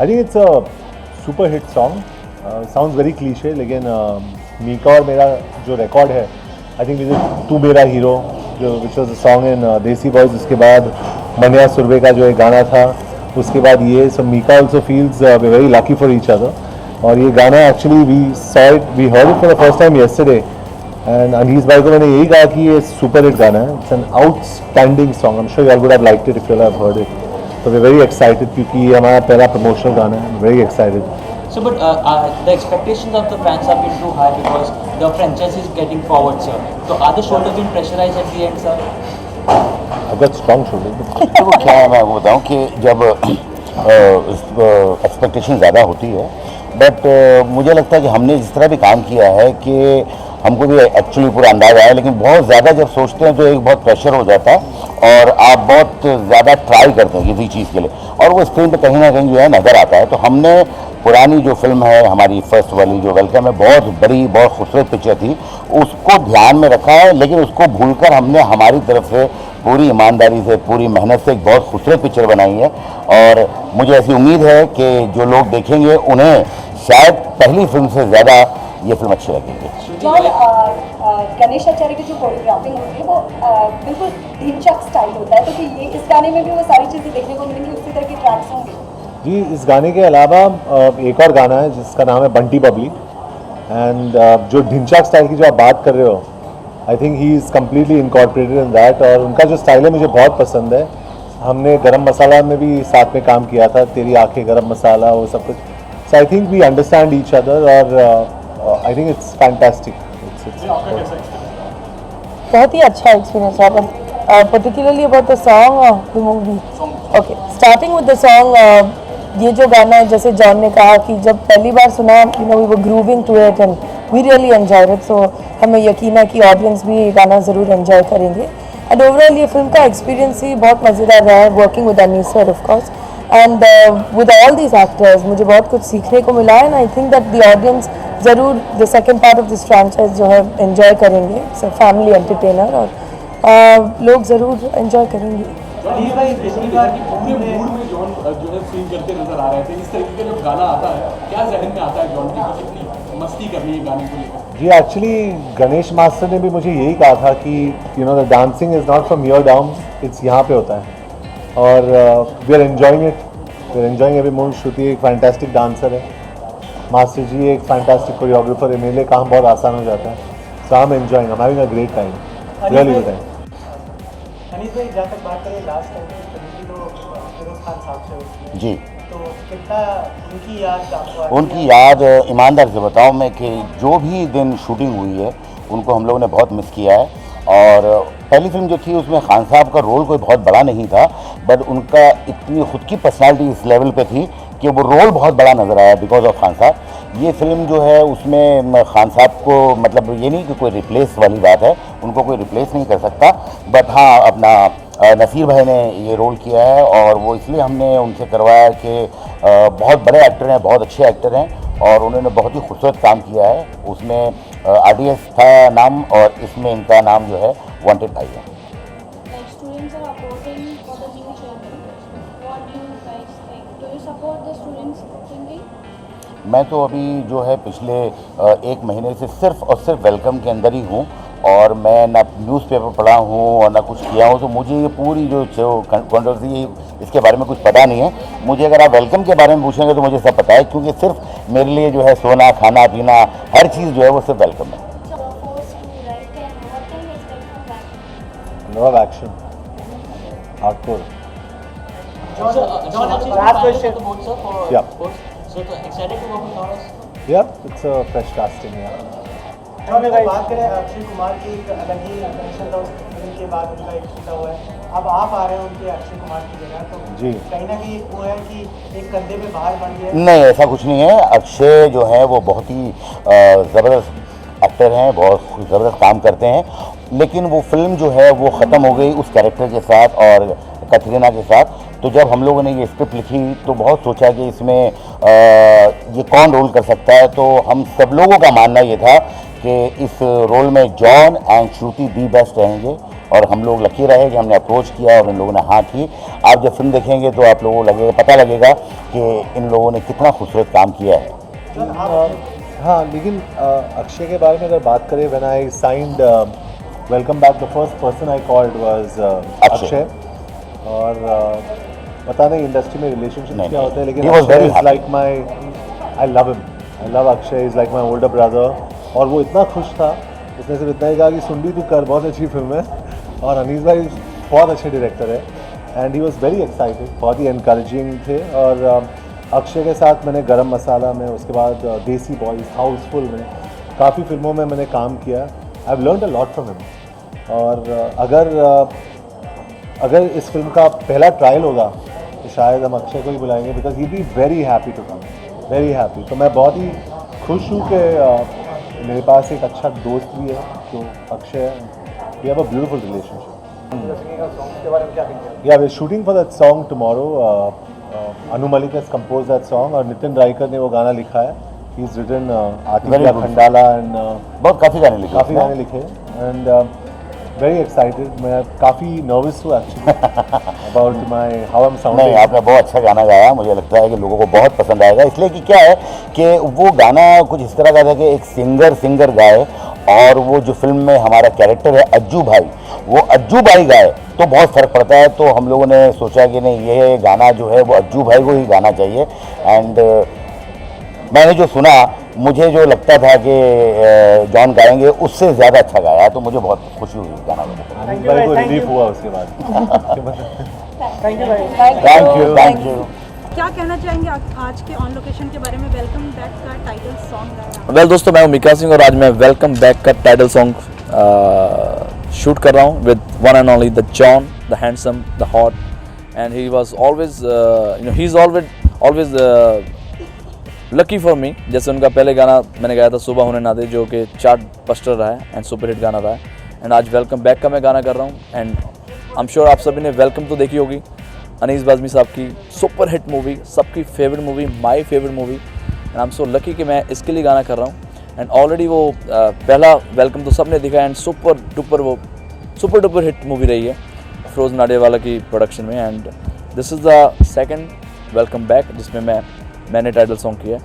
I think it's a super hit song. Sounds very cliche, लेकिन मीका और मेरा जो रिकॉर्ड है, I think we did तू मेरा हीरो, जो which was a song in देसी बॉयज. उसके बाद मनिया सुरभे का जो एक गाना था, उसके बाद ये. So Mika also feels we're very lucky for each other. और ये गाना actually we heard it for the first time yesterday. And Anees भाई को मैंने यही कहा कि ये सुपर हिट गाना है. It's an outstanding song. I'm sure you all would have liked it if you all have heard it. So we're very excited क्योंकि ये हमारा पहला promotional गाना है. I'm very excited. So, but the expectations of the fans have been too high because the franchise is getting forward, sir. So, are the shoulders being pressurized at the end, sir? I've got strong shoulders. तो क्या है, मैं आपको बताऊँ कि जब expectation ज़्यादा होती है, बट मुझे लगता है कि हमने जिस तरह भी काम किया है कि हमको भी एक्चुअली पूरा अंदाज़ा आया, लेकिन बहुत ज़्यादा जब सोचते हैं तो एक बहुत प्रेशर हो जाता है और आप बहुत ज़्यादा ट्राई करते हैं किसी चीज़ के लिए और वो स्क्रीन पे कहीं ना कहीं जो है नज़र आता है. तो हमने पुरानी जो फिल्म है हमारी फर्स्ट वाली जो वेलकम है, बहुत बड़ी बहुत खूबसूरत पिक्चर थी, उसको ध्यान में रखा है, लेकिन उसको भूलकर हमने हमारी तरफ से पूरी ईमानदारी से पूरी मेहनत से एक बहुत खूबसूरत पिक्चर बनाई है. और मुझे ऐसी उम्मीद है कि जो लोग देखेंगे उन्हें शायद पहली फिल्म से ज़्यादा ये फिल्म अच्छी लगेगी. गणेश आचार्य की जो कोरियोग्राफिंग होती है वो बिल्कुल ढिंचक स्टाइल होता है, तो कि ये इस गाने में भी वो सारी चीज़ें देखने को मिलेंगी, उसी तरह की ट्रैक्स होंगे. जी, इस गाने के अलावा एक और गाना है जिसका नाम है बंटी बबली. एंड जो ढिंचाक स्टाइल की जो आप बात कर रहे हो, I think he is completely incorporated in that, और उनका जो स्टाइल है मुझे बहुत पसंद है। हमने गरम मसाला में भी साथ में काम किया था, तेरी आंखें गरम मसाला, वो सब कुछ। So I think we understand each other, और आई थिंक इट्स फैंटास्टिक। बहुत ही अच्छा एक्सपीरियंस रहा, particularly about the song of the movie. Okay, starting with the song, ये जो गाना है, जैसे जॉन ने कहा कि जब पहली बार सुना, you know, we were grooving to it and we really enjoyed it. So हमें यकीन है कि ऑडियंस भी ये गाना ज़रूर एंजॉय करेंगे। एंड ओवरऑल ये फिल्म का एक्सपीरियंस ही बहुत मज़ेदार रहा है, working with Anees sir of course, and with all these actors मुझे बहुत कुछ सीखने को मिला है। And I think that the audience ज़रूर the second part of this franchise जो है एंजॉय करेंगे। इट्स अ फैमिली एंटरटेनर, और लोग ज़रूर एंजॉय करेंगे। अनीस भाई, पिछली बार की पूरे मूड में जॉन जो है सीन करते नजर आ रहे थे। इस तरीके का जब गाना आता है, क्या जहन में आता है जॉन की कि कितनी मस्ती करनी है गाने को लेकर? जी, एक्चुअली गणेश मास्टर ने भी मुझे यही कहा था कि you know the dancing is not from here down, it's यहाँ पे होता है, और we are enjoying it, we are enjoying every move. Shruti एक फैंटास्टिक डांसर है, मास्टर जी एक फैंटास्टिक कोरियोग्राफर है, मेरे लिए काम बहुत आसान हो जाता है। So I am enjoying, I am having a great time, really good time. Anees भाई, जहाँ तक बात करें लास्ट टाइम की फिल्म की, तो फिरोज खान साहब से उसमें, जी, तो कितना उनकी याद आपको? उनकी याद, ईमानदार से बताऊं मैं कि जो भी दिन शूटिंग हुई है उनको हम लोगों ने बहुत मिस किया है। और पहली फिल्म जो थी उसमें खान साहब का रोल कोई बहुत बड़ा नहीं था, बट उनका इतनी खुद की पर्सनालिटी इस लेवल पे थी कि वो रोल बहुत बड़ा नज़र आया बिकॉज ऑफ खान साहब। ये फिल्म जो है उसमें खान साहब को, मतलब ये नहीं कि कोई रिप्लेस वाली बात है, उनको कोई रिप्लेस नहीं कर सकता, बट हाँ अपना नसीर भाई ने ये रोल किया है, और वो इसलिए हमने उनसे करवाया कि बहुत बड़े एक्टर हैं, बहुत अच्छे एक्टर हैं, और उन्होंने बहुत ही खूबसूरत काम किया है। उसमें RDS था नाम, और इसमें इनका नाम जो है वांटेड भाई है। मैं तो अभी जो है पिछले 1 महीने से सिर्फ और सिर्फ वेलकम के अंदर ही हूँ, और मैं ना न्यूज़पेपर पढ़ा हूँ और ना कुछ किया हूँ, तो मुझे ये पूरी जो कंट्रोवर्सी इसके बारे में कुछ पता नहीं है। मुझे अगर आप वेलकम के बारे में पूछेंगे तो मुझे सब पता है, क्योंकि सिर्फ मेरे लिए जो है सोना खाना पीना हर चीज़ जो है वो सिर्फ वेलकम है। Love action, hardcore. Last question to both, sir, for Yeah. both. So, excited to work with Taurus? Yeah, it's a fresh casting, yeah. John, अगर बात करें अक्षय कुमार की, एक अलग ही कनेक्शन था उस फिल्म के बाद उनका एक छूटा हुआ है, अब आप आ रहे हैं उनके अक्षय कुमार की जगह, तो जी, कहीं ना कहीं वो है कि एक कंधे पे भार बन गया? नहीं, ऐसा कुछ नहीं है। अक्षय जो है वो बहुत ही ज़बरदस्त एक्टर हैं, बहुत ज़बरदस्त काम करते हैं, लेकिन वो फिल्म जो है वो ख़त्म हो गई उस कैरेक्टर के साथ और कटरीना के साथ। तो जब हम लोगों ने ये स्क्रिप्ट लिखी तो बहुत सोचा कि इसमें ये कौन रोल कर सकता है, तो हम सब लोगों का मानना ये था कि इस रोल में John and Shruti the best रहेंगे, और हम लोग लकी रहे कि हमने अप्रोच किया और इन लोगों ने हाँ की। आप जब फिल्म देखेंगे तो आप लोगों को पता लगेगा कि इन लोगों ने कितना खूबसूरत काम किया है। हाँ, लेकिन अक्षय के बारे में अगर बात करें, when I signed welcome back, the first person I called was Akshay, और पता नहीं इंडस्ट्री में रिलेशनशिप क्या होता है, लेकिन Akshay is like my, I love him, I love Akshay, is like my older brother. और वो इतना खुश था, उसने सिर्फ इतना ही कहा कि सुन भी तू कर, बहुत अच्छी फिल्म है, और अनीस भाई बहुत अच्छे डायरेक्टर है, and he was very excited, बहुत ही इनकरेजिंग थे। और अक्षय के साथ मैंने गरम मसाला में, उसके बाद देसी बॉयज़, हाउसफुल में, काफ़ी फिल्मों में मैंने काम किया। I have learned a lot from him, और अगर इस फिल्म का पहला ट्रायल होगा तो शायद हम अक्षय को ही बुलाएंगे, because he be very happy to come, very happy. तो मैं बहुत ही खुश हूँ कि मेरे पास एक अच्छा दोस्त भी है जो अक्षय है। We have a beautiful relationship. Yeah we are shooting for that song tomorrow. Anu Malik has compose that song, और नितिन राइकर ने वो गाना लिखा है। ही इज रिटन आतिफिया खंडाला एंड बहुत काफ़ी गाने लिखे, एंड वेरी एक्साइटेड। मैं काफ़ी नर्वस हूँ actually about my how I am sounding. नहीं, आपने बहुत अच्छा गाना गाया, मुझे लगता है कि लोगों को बहुत पसंद आएगा, इसलिए कि क्या है कि वो गाना कुछ इस तरह का था कि एक सिंगर गाए, और वो जो फिल्म में हमारा कैरेक्टर है अज्जू भाई, वो अज्जू भाई गाए तो बहुत फ़र्क पड़ता है। तो हम लोगों ने सोचा कि नहीं, ये गाना जो है वो अज्जू भाई को ही गाना चाहिए। एंड मैंने जो सुना मुझे जो लगता था कि जॉन गाएंगे उससे ज़्यादा अच्छा गाया है, तो मुझे बहुत खुशी हुई गाना गाने भाई को रिलीफ हुआ उसके बाद। Thank you. क्या कहना चाहेंगे आज के ऑन लोकेशन के बारे में? वेलकम बैक का टाइटल सॉन्ग गाया। वेल दोस्तों, मैं हूं मीका सिंह और आज मैं वेलकम बैक का टाइटल सॉन्ग शूट कर रहा हूं with one and only the John, the handsome, the hot, and he was always he is always lucky for me. जैसे उनका पहले गाना मैंने गाया था सुबह होने ना दे, जो कि चार्ट बस्टर रहा है एंड सुपर हिट गाना रहा है, एंड आज वेलकम बैक का मैं गाना कर रहा हूँ। एंड आई एम श्योर आप सभी ने वेलकम तो देखी होगी, अनीस बाज़मी साहब की सुपर हिट मूवी, सबकी favourite movie, my favourite movie, and I am so lucky कि मैं इसके लिए गाना कर रहा हूँ। एंड ऑलरेडी वो पहला वेलकम तो सबने देखा and super duper hit movie रही है फिरोज नाडियावाला की प्रोडक्शन में, and this is the second welcome back जिसमें मैंने टाइटल सॉन्ग किया है।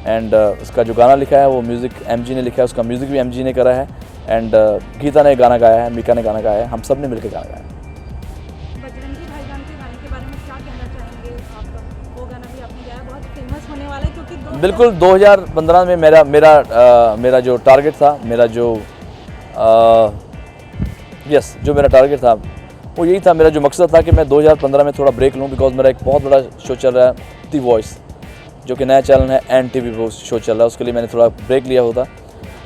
एंड इसका जो गाना लिखा है वो म्यूज़िक MG ने लिखा है, उसका म्यूज़िक भी MG ने करा है, एंड गीता ने गाना गाया है, मीका ने गाना गाया है, हम सब ने मिलकर गाना गाया है। बजरंगी भाईजान के गाने के बारे में क्या कहना चाहेंगे आप? वो गाना भी आपने गाया, बहुत फेमस होने वाला है क्योंकि बिल्कुल 2015 में मेरा जो टारगेट था, जो मेरा टारगेट था वो यही था, मेरा जो मकसद था कि मैं 2015 में थोड़ा ब्रेक लूँ, बिकॉज मेरा एक बहुत बड़ा शो चल रहा है दी वॉइस, जो कि नया चैनल है NTV वो शो चल रहा है, उसके लिए मैंने थोड़ा ब्रेक लिया होता।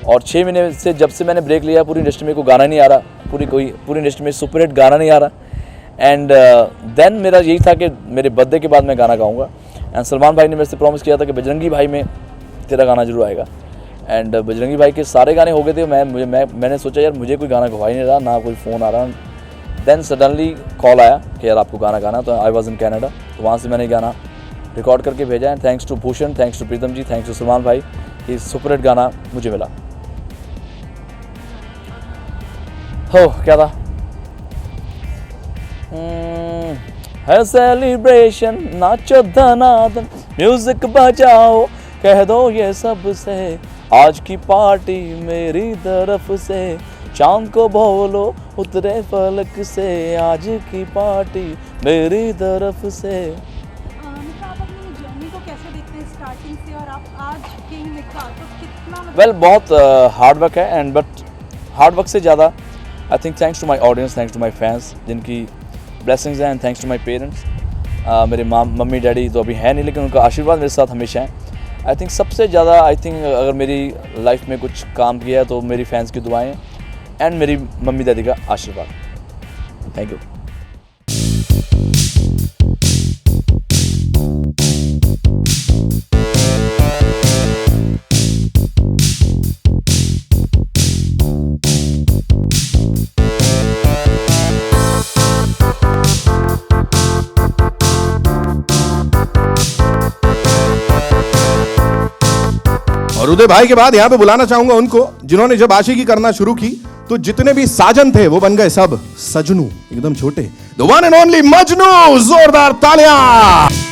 और 6 महीने से जब से मैंने ब्रेक लिया, पूरी इंडस्ट्री में कोई गाना नहीं आ रहा, पूरी इंडस्ट्री में सुपर हिट गाना नहीं आ रहा। एंड देन मेरा यही था कि मेरे बर्थडे के बाद मैं गाना गाऊंगा, एंड सलमान भाई ने मेरे से प्रॉमिस किया था कि बजरंगी भाई में तेरा गाना जरूर आएगा। एंड बजरंगी भाई के सारे गाने हो गए थे, मैंने सोचा यार मुझे कोई गाना गवा ही नहीं रहा, ना कोई फ़ोन आ रहा। देन सडनली कॉल आया कि यार आपको गाना गाना, तो आई वॉज इन कैनेडा, तो वहाँ से मैंने गाना रिकॉर्ड करके भेजा है। Thanks to Bhushan, thanks to Pritam ji, thanks to Salman भाई, ये सुपर हिट गाना मुझे मिला। हो क्या था है सेलिब्रेशन, नाचो धनादन, म्यूजिक बजाओ, कह दो ये सबसे, आज की पार्टी मेरी तरफ से, चांद को बोलो उतरे फलक से, आज की पार्टी मेरी तरफ से। आप अपनी जर्नी को कैसे देखते हैं स्टार्टिंग से और आप आज किंग मिका, तो कितना वेल बहुत हार्ड वर्क है, एंड बट हार्ड वर्क से ज़्यादा I think thanks to my audience, thanks to my fans जिनकी ब्लेसिंग्स हैं, and thanks to my parents. मेरे मम्मी डैडी तो अभी है नहीं, लेकिन उनका आशीर्वाद मेरे साथ हमेशा है। आई थिंक सबसे ज़्यादा अगर मेरी लाइफ में कुछ काम किया है तो मेरी फैंस की दुआएं एंड मेरी मम्मी डैडी का आशीर्वाद। Thank you. और उदय भाई के बाद यहाँ पे बुलाना चाहूंगा उनको जिन्होंने जब आशिकी करना शुरू की तो जितने भी साजन थे वो बन गए सब सजनू, एकदम छोटे। The one and only Majnu, जोरदार तालियां।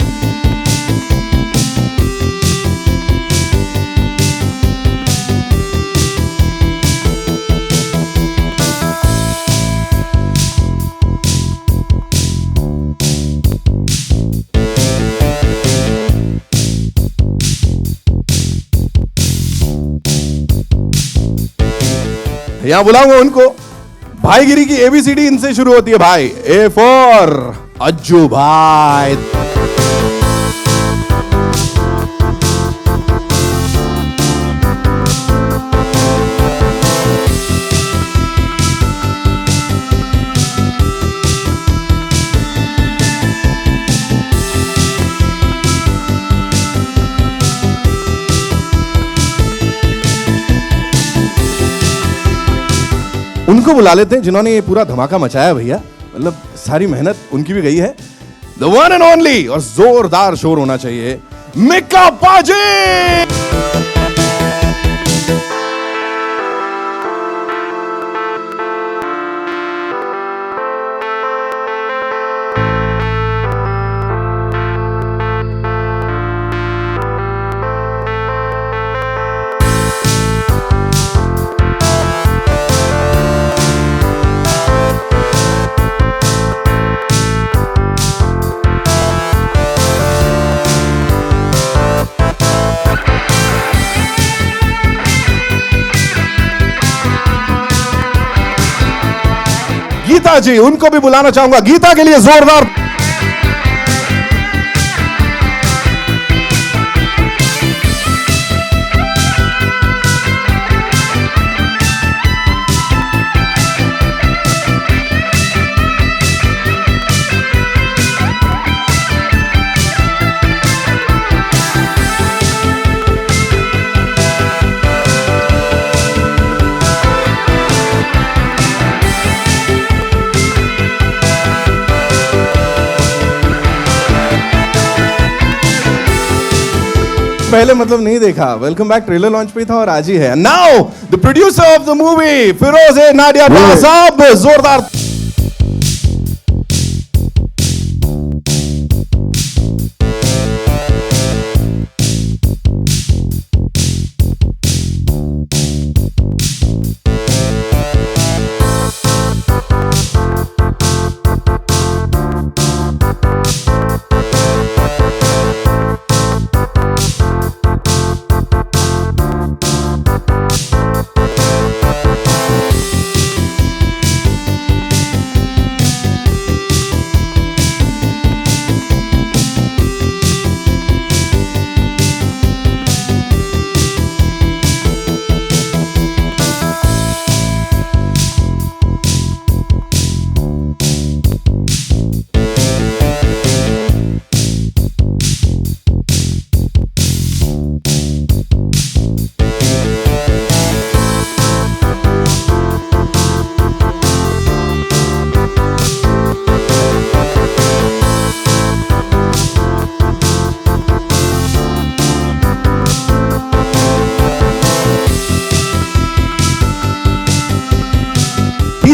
यहां बुलाऊंगा उनको, भाईगिरी की ABCD इनसे शुरू होती है भाई। A फॉर अज्जू भाई। उनको बुला लेते हैं जिन्होंने ये पूरा धमाका मचाया भैया, मतलब सारी मेहनत उनकी भी गई है। द वन एंड ओनली, और जोरदार शोर होना चाहिए, मिका पाजी। गीता जी, उनको भी बुलाना चाहूंगा। गीता के लिए जोरदार। पहले मतलब नहीं देखा, वेलकम बैक ट्रेलर लॉन्च पे था और आज ही है। Now the producer of the movie Firoz A Nadia साहब, जोरदार।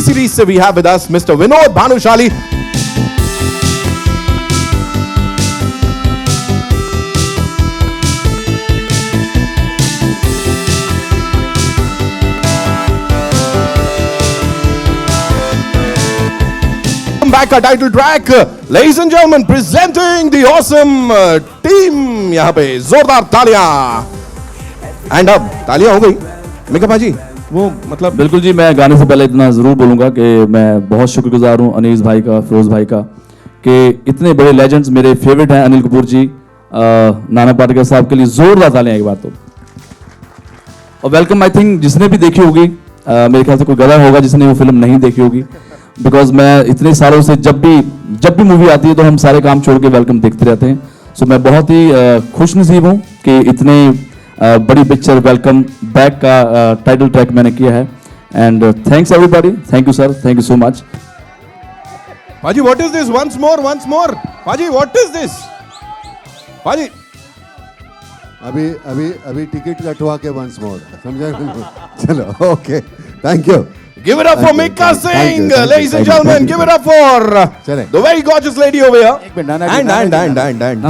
Series से we have with us Mr. Vinod Bhanushali. Back our title track, ladies and gentlemen, presenting the awesome team. यहाँ पे जोरदार तालियां। And अब तालियां हो गई। मेकअप भाजी वो मतलब बिल्कुल जी, मैं गाने से पहले इतना ज़रूर बोलूँगा कि मैं बहुत शुक्रगुजार हूँ अनीस भाई का, फिरोज़ भाई का, कि इतने बड़े लेजेंड्स मेरे फेवरेट हैं। अनिल कपूर जी, नाना पाटेकर साहब के लिए ज़ोरदार तालियां एक बार तो। और वेलकम, आई थिंक जिसने भी देखी होगी, मेरे ख्याल से कोई गधा होगा जिसने वो फिल्म नहीं देखी होगी, बिकॉज मैं इतने सालों से जब भी मूवी आती है तो हम सारे काम छोड़ के वेलकम देखते रहते हैं। सो मैं बहुत ही खुश नसीब हूँ कि इतने बड़ी पिक्चर वेलकम बैक का टाइटल ट्रैक मैंने किया है। And thanks everybody, thank you sir, thank you so much. पाजी what is this? Once more पाजी, व्हाट इज दिस पाजी? अभी टिकट कटवा के वंस मोर, समझा? चलो okay, thank you. Give it up for Mika Singh, ladies and gentlemen. Give it up for the very gorgeous lady over here. And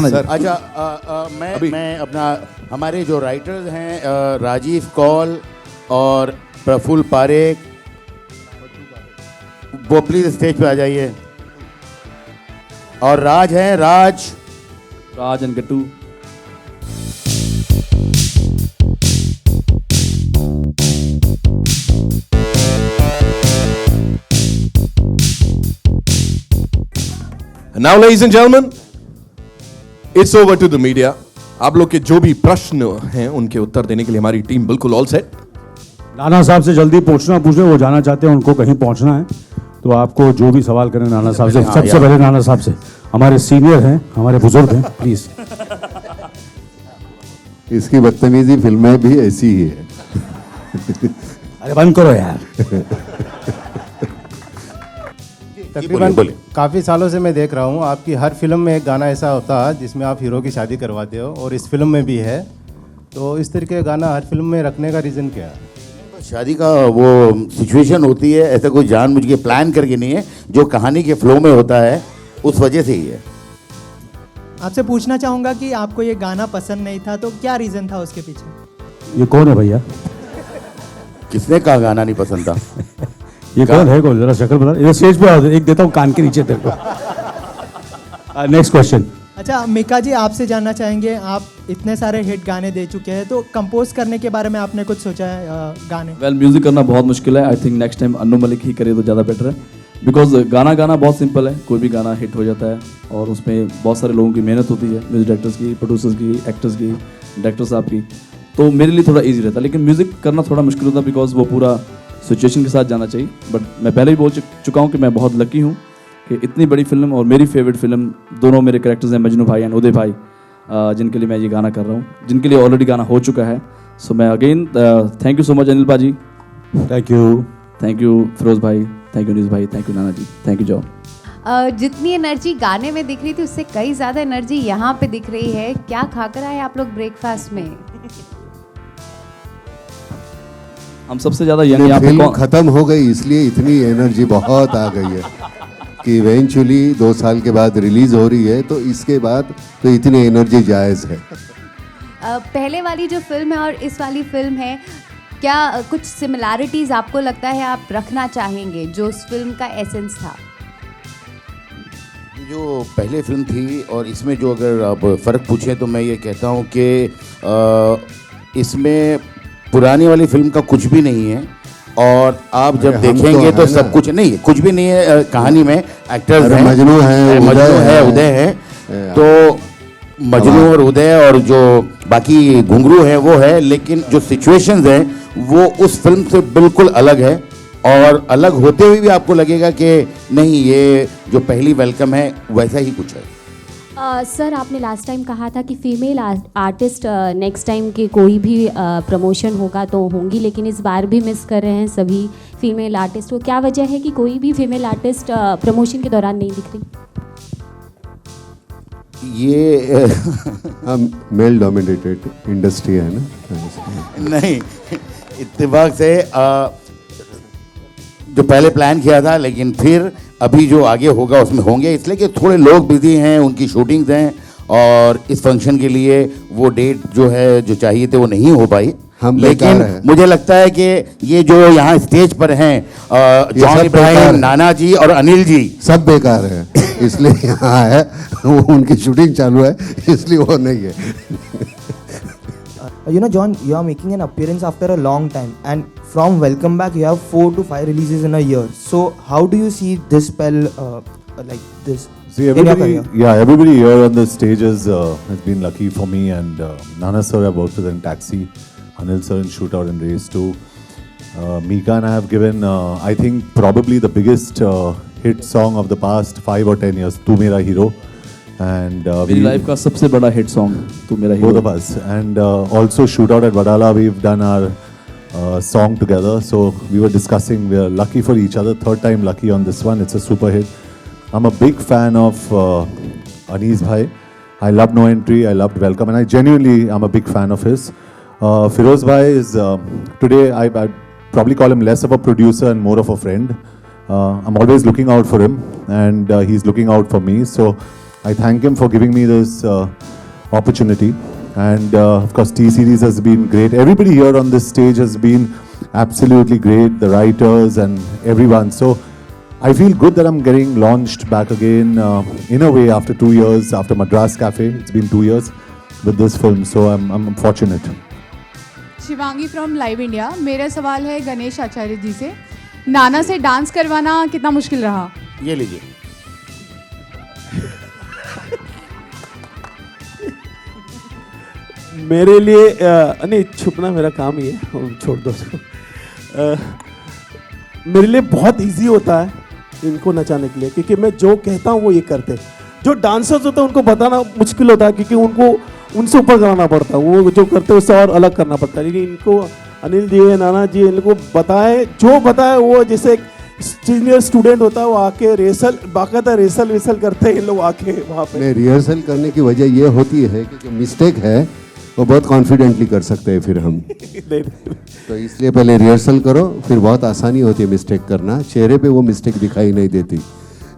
sir. अच्छा, मैं अपना हमारे जो राइटर्स हैं राजीव कौल और प्रफुल्ल पारेख, वो प्लीज स्टेज पे आ जाइए। और राज हैं, Raj and Gattu. Now, ladies and gentlemen, it's over to the media. आप लोग के जो भी प्रश्न हैं उनके उत्तर देने के लिए हमारी टीम बिल्कुल ऑल सेट। नाना साहब से जल्दी पूछना वो जाना चाहते हैं, उनको कहीं पहुंचना है, तो आपको जो भी सवाल करें नाना साहब से, सबसे पहले नाना साहब से, हमारे सीनियर हैं, हमारे बुजुर्ग हैं, प्लीज। इसकी बदतमीजी फिल्में भी ऐसी ही है। अरे बंद करो यार। तकरीबन काफ़ी सालों से मैं देख रहा हूँ आपकी हर फिल्म में एक गाना ऐसा होता है जिसमें आप हीरो की शादी करवाते हो, और इस फिल्म में भी है। तो इस तरीके का गाना हर फिल्म में रखने का रीज़न क्या है? शादी का वो सिचुएशन होती है, ऐसा कोई जानबूझ के प्लान करके नहीं है, जो कहानी के फ्लो में होता है उस वजह से ही है। आपसे पूछना चाहूँगा कि आपको ये गाना पसंद नहीं था तो क्या रीज़न था उसके पीछे? ये कौन है भैया? किसने कहा गाना नहीं पसंद था? ये कौन है? कौन? जरा शक्ल बता। इधर स्टेज पे आओ, एक देता हूँ कान के नीचे तेरे को। Next question. अच्छा मिका जी, आपसे जानना चाहेंगे, आप इतने सारे हिट गाने दे चुके हैं, तो कंपोज करने के बारे में आपने कुछ सोचा है गाने? वेल, म्यूजिक करना बहुत मुश्किल है। I think next time Annu Malik ही करे तो ज़्यादा बेटर है। बिकॉज गाना गाना बहुत सिंपल है, कोई भी गाना हिट हो जाता है और उसमें बहुत सारे लोगों की मेहनत होती है, म्यूजिक डायरेक्टर्स की, प्रोड्यूसर्स की, एक्टर्स की, डायरेक्टर साहब की। तो मेरे लिए थोड़ा इजी रहता है, लेकिन म्यूज़िक करना थोड़ा मुश्किल होता है बिकॉज वो पूरा सिचुएशन के साथ जाना चाहिए। बट मैं पहले ही बोल चुका हूँ कि मैं बहुत लकी हूँ कि इतनी बड़ी फिल्म और मेरी फेवरेट फिल्म, दोनों मेरे कैरेक्टर्स हैं मजनू भाई एंड उदय भाई, जिनके लिए मैं ये गाना कर रहा हूँ, जिनके लिए ऑलरेडी गाना हो चुका है। सो मैं again thank you so much Anil पाजी, थैंक यू फिरोज भाई, थैंक यू अनीस भाई, thank you Nana ji, thank you John. जितनी एनर्जी गाने में दिख रही थी उससे कई ज़्यादा एनर्जी यहाँ पे दिख रही है। क्या खाकर आए आप लोग ब्रेकफास्ट में? हम सबसे ज़्यादा यंग यहाँ पे फिल्म खत्म हो गई इसलिए इतनी एनर्जी बहुत आ गई है कि इवेंचुअली 2 साल के बाद रिलीज हो रही है, तो इसके बाद तो इतनी एनर्जी जायज़ है। पहले वाली जो फिल्म है और इस वाली फिल्म है, क्या कुछ सिमिलैरिटीज़ आपको लगता है आप रखना चाहेंगे जो उस फिल्म का एसेंस था? जो पहले फिल्म थी और इसमें जो अगर आप फ़र्क पूछें तो मैं ये कहता हूँ कि इसमें पुरानी वाली फिल्म का कुछ भी नहीं है और आप जब देखेंगे तो सब कुछ नहीं है, कुछ भी नहीं है कहानी में। एक्टर्स हैं, मजनू है, उदय है, तो मजनू और उदय और जो बाकी घुंघरू है वो है, लेकिन जो सिचुएशंस हैं वो उस फिल्म से बिल्कुल अलग है और अलग होते हुए भी आपको लगेगा कि नहीं, ये जो पहली वेलकम है वैसा ही कुछ है। सर, आपने लास्ट टाइम कहा था कि फीमेल आर्टिस्ट नेक्स्ट टाइम के कोई भी प्रमोशन होगा तो होंगी, लेकिन इस बार भी मिस कर रहे हैं सभी फीमेल आर्टिस्ट को। क्या वजह है कि कोई भी फीमेल आर्टिस्ट प्रमोशन के दौरान नहीं दिख रही? ये मेल डोमिनेटेड इंडस्ट्री है ना। नहीं, इत्तेफाक से जो पहले प्लान किया था, लेकिन फिर अभी जो आगे होगा उसमें होंगे, इसलिए कि थोड़े लोग बिजी हैं, उनकी शूटिंग्स हैं और इस फंक्शन के लिए वो डेट जो है जो चाहिए थे वो नहीं हो पाई। लेकिन मुझे लगता है कि ये जो यहाँ स्टेज पर हैं जॉन इब्राहिम, नाना जी और अनिल जी, सब बेकार है, इसलिए यहाँ है, वो उनकी शूटिंग चालू है इसलिए वो नहीं है। You know, John, you are making an appearance after a long time, and from Welcome Back, you have 4 to 5 releases in a year. So, how do you see this spell like this? See, everybody here on the stage has been lucky for me, and Nana sir I worked with in Taxi, Anil sir in Shootout and Race 2. Mika and I have given, I think, probably the biggest hit song of the past 5 or 10 years, Tu Mera Hero. And मेरी life का सबसे बड़ा hit song तू मेरा hero, both of us. And also Shootout at Vadala, we've done our song together. So we were discussing, we are lucky for each other, 3rd time lucky on this one. It's a super hit. I'm a big fan of Anees bhai. I loved No Entry, I loved Welcome, and I genuinely am a big fan of his. Firoz bhai is today I'd probably call him less of a producer and more of a friend. I'm always looking out for him, and he's looking out for me. So I thank him for giving me this opportunity, and of course T-Series has been great. Everybody here on this stage has been absolutely great, the writers and everyone. So I feel good that I'm getting launched back again in a way after 2 years, after Madras Cafe. It's been 2 years with this film, so I'm fortunate. Shivangi from live India. मेरा सवाल है गणेश आचार्य जी से, नाना से dance करवाना कितना मुश्किल रहा? ये लीजिए। मेरे लिए नहीं, छुपना मेरा काम ही है, छोड़ दो उसको। मेरे लिए बहुत इजी होता है इनको नचाने के लिए, क्योंकि मैं जो कहता हूँ वो ये करते हैं। जो डांसर्स होते हैं उनको बताना मुश्किल होता है, क्योंकि उनको उनसे ऊपर कराना पड़ता है, वो जो करते हैं उससे और अलग करना पड़ता है। लेकिन इनको अनिल जी, नाना जी, इनको बताए, जो बताए वो, जैसे सीनियर स्टूडेंट होता है वो आके रेसल, बाकायदा रेसल वेसल करते हैं इन लोग आके वहाँ पे। रिहर्सल करने की वजह ये होती है कि जो मिस्टेक है वो बहुत कॉन्फिडेंटली कर सकते हैं फिर हम। तो इसलिए पहले रिहर्सल करो, फिर बहुत आसानी होती है मिस्टेक करना, चेहरे पे वो मिस्टेक दिखाई नहीं देती।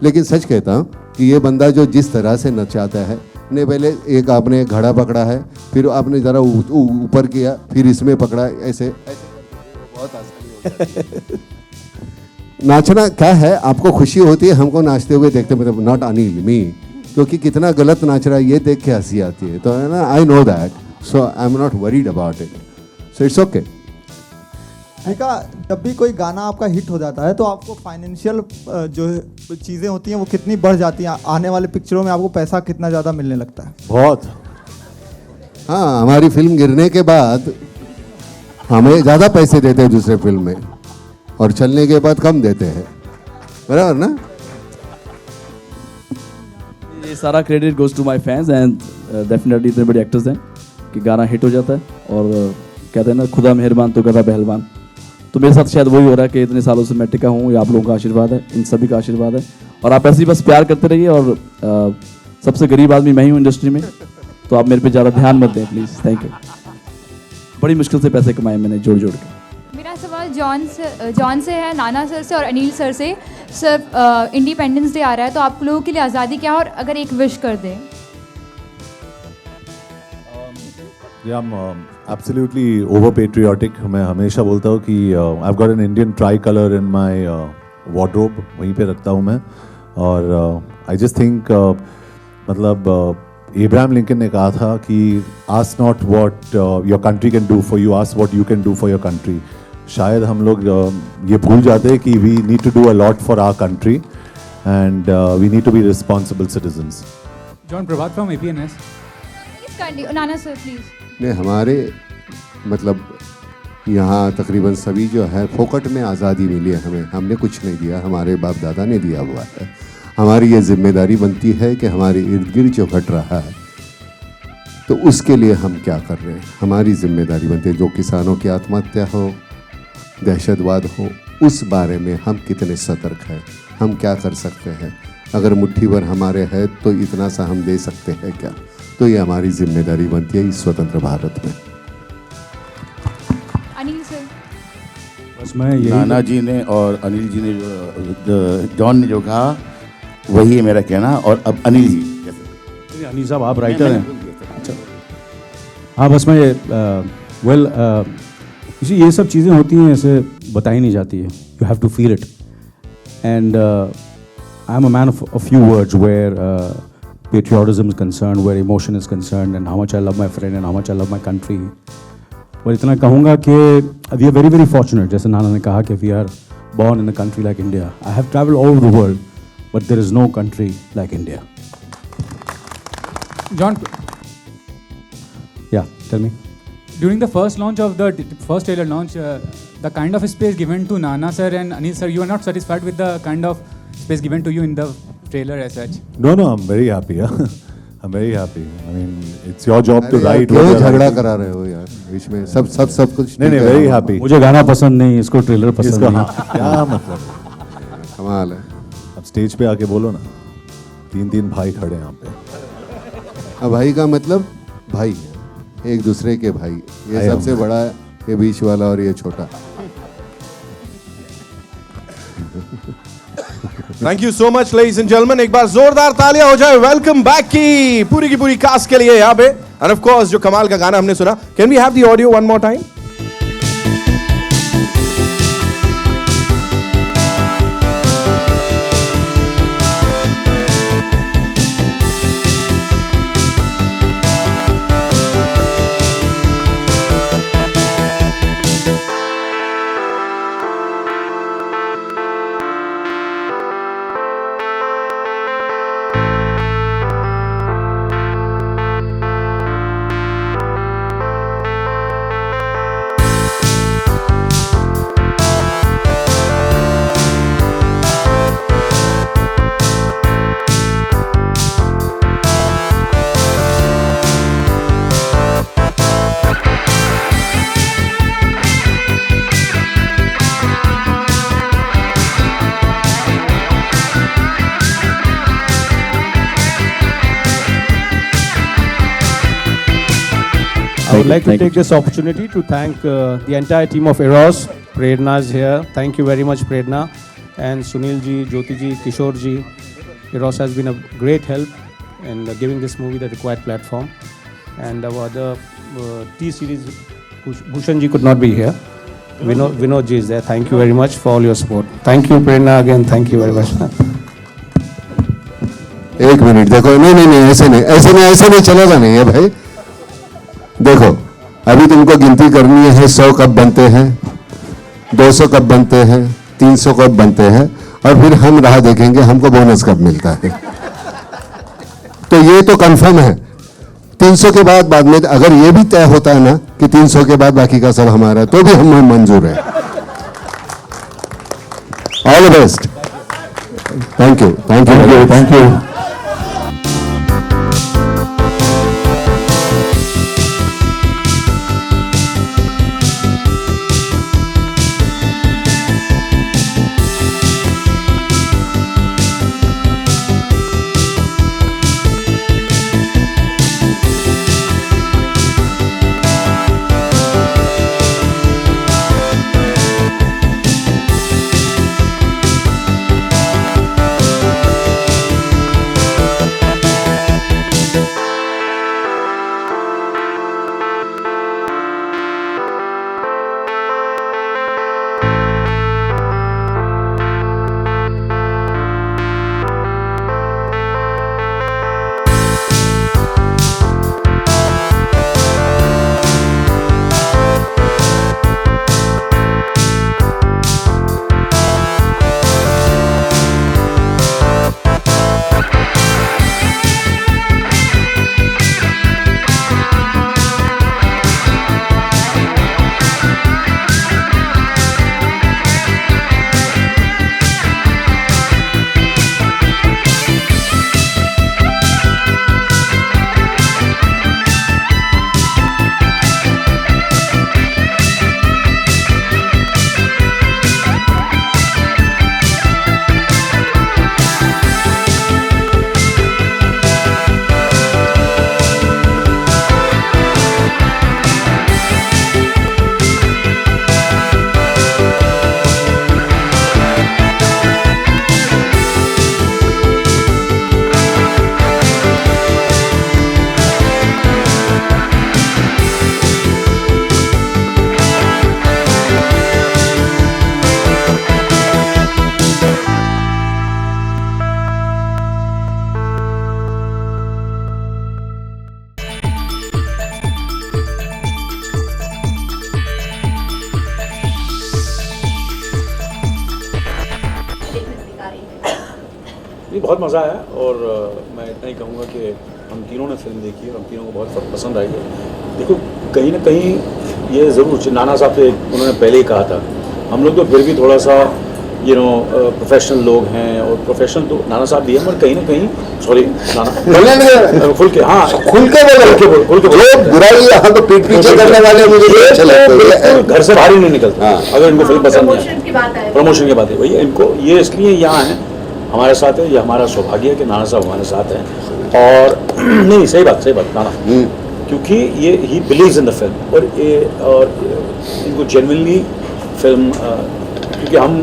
लेकिन सच कहता हूँ कि ये बंदा जो जिस तरह से नचाता है, ने पहले एक आपने घड़ा पकड़ा है, फिर आपने ज़रा ऊपर किया, फिर इसमें पकड़ा, ऐसे बहुत आसानी हो जाती है। नाचना क्या है, आपको खुशी होती है, हमको नाचते हुए देखते, मतलब नॉट अनिल, मी, क्योंकि कितना गलत नाच रहा है ये देख के हंसी आती है, तो है ना, I know that, so I am not worried about it, so it's okay. देखा, जब भी कोई गाना आपका हिट हो जाता है तो आपको फाइनेंशियल जो चीज़ें होती हैं वो कितनी बढ़ जाती हैं, आने वाले पिक्चरों में आपको पैसा कितना ज़्यादा मिलने लगता है? बहुत। हाँ, हमारी फिल्म गिरने के बाद हमें ज़्यादा पैसे देते हैं दूसरे फिल्म में, और चलने के बाद कम देते हैं, बराबर ना? ये सारा credit goes to my fans and definitely इतने बड़े एक्टर्स हैं कि गाना हिट हो जाता है, और कहते हैं ना खुदा मेहरबान तो गधा पहलवान, तो मेरे साथ शायद वही हो रहा है कि इतने सालों से मैं टिका हूँ। ये आप लोगों का आशीर्वाद है, इन सभी का आशीर्वाद है, और आप ऐसे ही बस प्यार करते रहिए। और सबसे गरीब आदमी मैं ही हूँ इंडस्ट्री में, तो आप मेरे पे ज़्यादा ध्यान मत दें प्लीज़। Thank you. बड़ी मुश्किल से पैसे कमाए मैंने जोड़ जोड़ के। मेरा सवाल जॉन से है, नाना सर से और अनिल सर से। सर, इंडिपेंडेंस डे आ रहा है तो आप लोगों के लिए आज़ादी क्या है, और अगर एक विश कर दें? Yeah, I'm absolutely over patriotic. मैं हमेशा बोलता हूँ कि I've got an Indian tricolor in my wardrobe, वहीं पे रखता हूँ मैं, और I just think मतलब Abraham Lincoln ने कहा था कि ask not what your country can do for you, ask what you can do for your country. शायद हम लोग ये भूल जाते हैं कि we need to do a lot for our country and we need to be responsible citizens. John Prabhat from APNS. Nana sir please. ने हमारे मतलब यहाँ तकरीबन सभी जो है फोकट में आज़ादी मिली है हमें, हमने कुछ नहीं दिया, हमारे बाप दादा ने दिया हुआ है। हमारी ये जिम्मेदारी बनती है कि हमारे इर्द गिर्द जो घट रहा है तो उसके लिए हम क्या कर रहे हैं, हमारी जिम्मेदारी बनती है। जो किसानों की आत्महत्या हो, दहशतवाद हो, उस बारे में हम कितने सतर्क हैं, हम क्या कर सकते हैं, अगर मुट्ठी भर हमारे है तो इतना सा हम दे सकते हैं क्या, तो ये हमारी जिम्मेदारी बनती है इस स्वतंत्र भारत में। अनिल सर। बस मैं नाना जी ने और अनिल जी ने जो जॉन ने जो कहा वही है मेरा कहना। और अब अनिल जी। अनिल साहब आप राइटर हैं। अच्छा, हाँ बस मैं वेल ये सब चीज़ें होती हैं, ऐसे बताई नहीं जाती है, you have to feel it, and I am a man of a few words where patriotism is concerned, where emotion is concerned, and how much I love my friend and how much I love my country. और इतना कहूँगा कि we are very very fortunate, जैसे नाना ने कहा कि we are born in a country like India. I have traveled all over the world, but there is no country like India. John, yeah, tell me. During the first launch of the first trailer launch, the kind of space given to Nana sir and Anil sir, you are not satisfied with the kind of space given to you in the trailer as such? No, I'm very happy. I'm very happy. I mean, it's your job to write. क्यों झगड़ा करा रहे हो यार बीच में? सब कुछ नहीं, very happy. मुझे गाना पसंद नहीं, इसको ट्रेलर पसंद नहीं। क्या मतलब? कमाल है। अब स्टेज पे आके बोलो ना, 3 भाई खड़े हैं यहाँ पे। अब भाई का मतलब भाई है, एक दूसरे के भाई, ये सबसे बड़ा है, ये बीच वाला और ये छोटा। Thank you so much ladies and gentleman, एक बार जोरदार तालियां हो जाए वेलकम बैक की पूरी कास्ट के लिए यहाँ पे। एंड ऑफ कोर्स जो कमाल का गाना हमने सुना, can we have the audio one more time? I would like to take this opportunity to thank the entire team of Eros. Prerna is here. Thank you very much, Prerna. And Sunil ji, Jyoti ji, Kishore ji. Eros has been a great help in giving this movie the required platform. And our other T-series, Bhushan ji could not be here. Vinod ji is there. Thank you very much for all your support. Thank you, Prerna, again. Thank you very much. एक minute देखो, नहीं ऐसे नहीं चलेगा नहीं है भाई। देखो अभी तुमको गिनती करनी है 100 कब बनते हैं, 200 कब बनते हैं, 300 कब बनते हैं, और फिर हम राह देखेंगे हमको बोनस कब मिलता है। तो ये तो कंफर्म है 300 के बाद में अगर ये भी तय होता है ना कि 300 के बाद बाकी का सब हमारा, तो भी हम मंजूर है। All the best. Thank you, thank you, thank you. नहीं, बहुत मज़ा आया और मैं इतना ही कहूँगा कि हम तीनों ने फिल्म देखी है और हम तीनों को बहुत पसंद आई है। देखो कहीं ना कहीं ये ज़रूर नाना साहब से उन्होंने पहले ही कहा था, हम लोग तो फिर भी थोड़ा सा प्रोफेशनल लोग हैं और प्रोफेशनल तो नाना साहब भी हैं, मगर कहीं ना कहीं सॉरी नाना खुल के खुल के बुराई यहाँ तो पीठ पीछे करने वाले मुझे अच्छा लगता है, घर से बाहर ही नहीं निकलते अगर इनको फिल्म पसंद है। प्रमोशन की बात है भैया, इनको ये इसलिए यहाँ है हमारे साथ है, ये हमारा सौभाग्य है कि नाना साहब हमारे साथ हैं। और नहीं सही बात नाना, क्योंकि ये he believes in the film और इनको जेन्युइनली फिल्म क्योंकि हम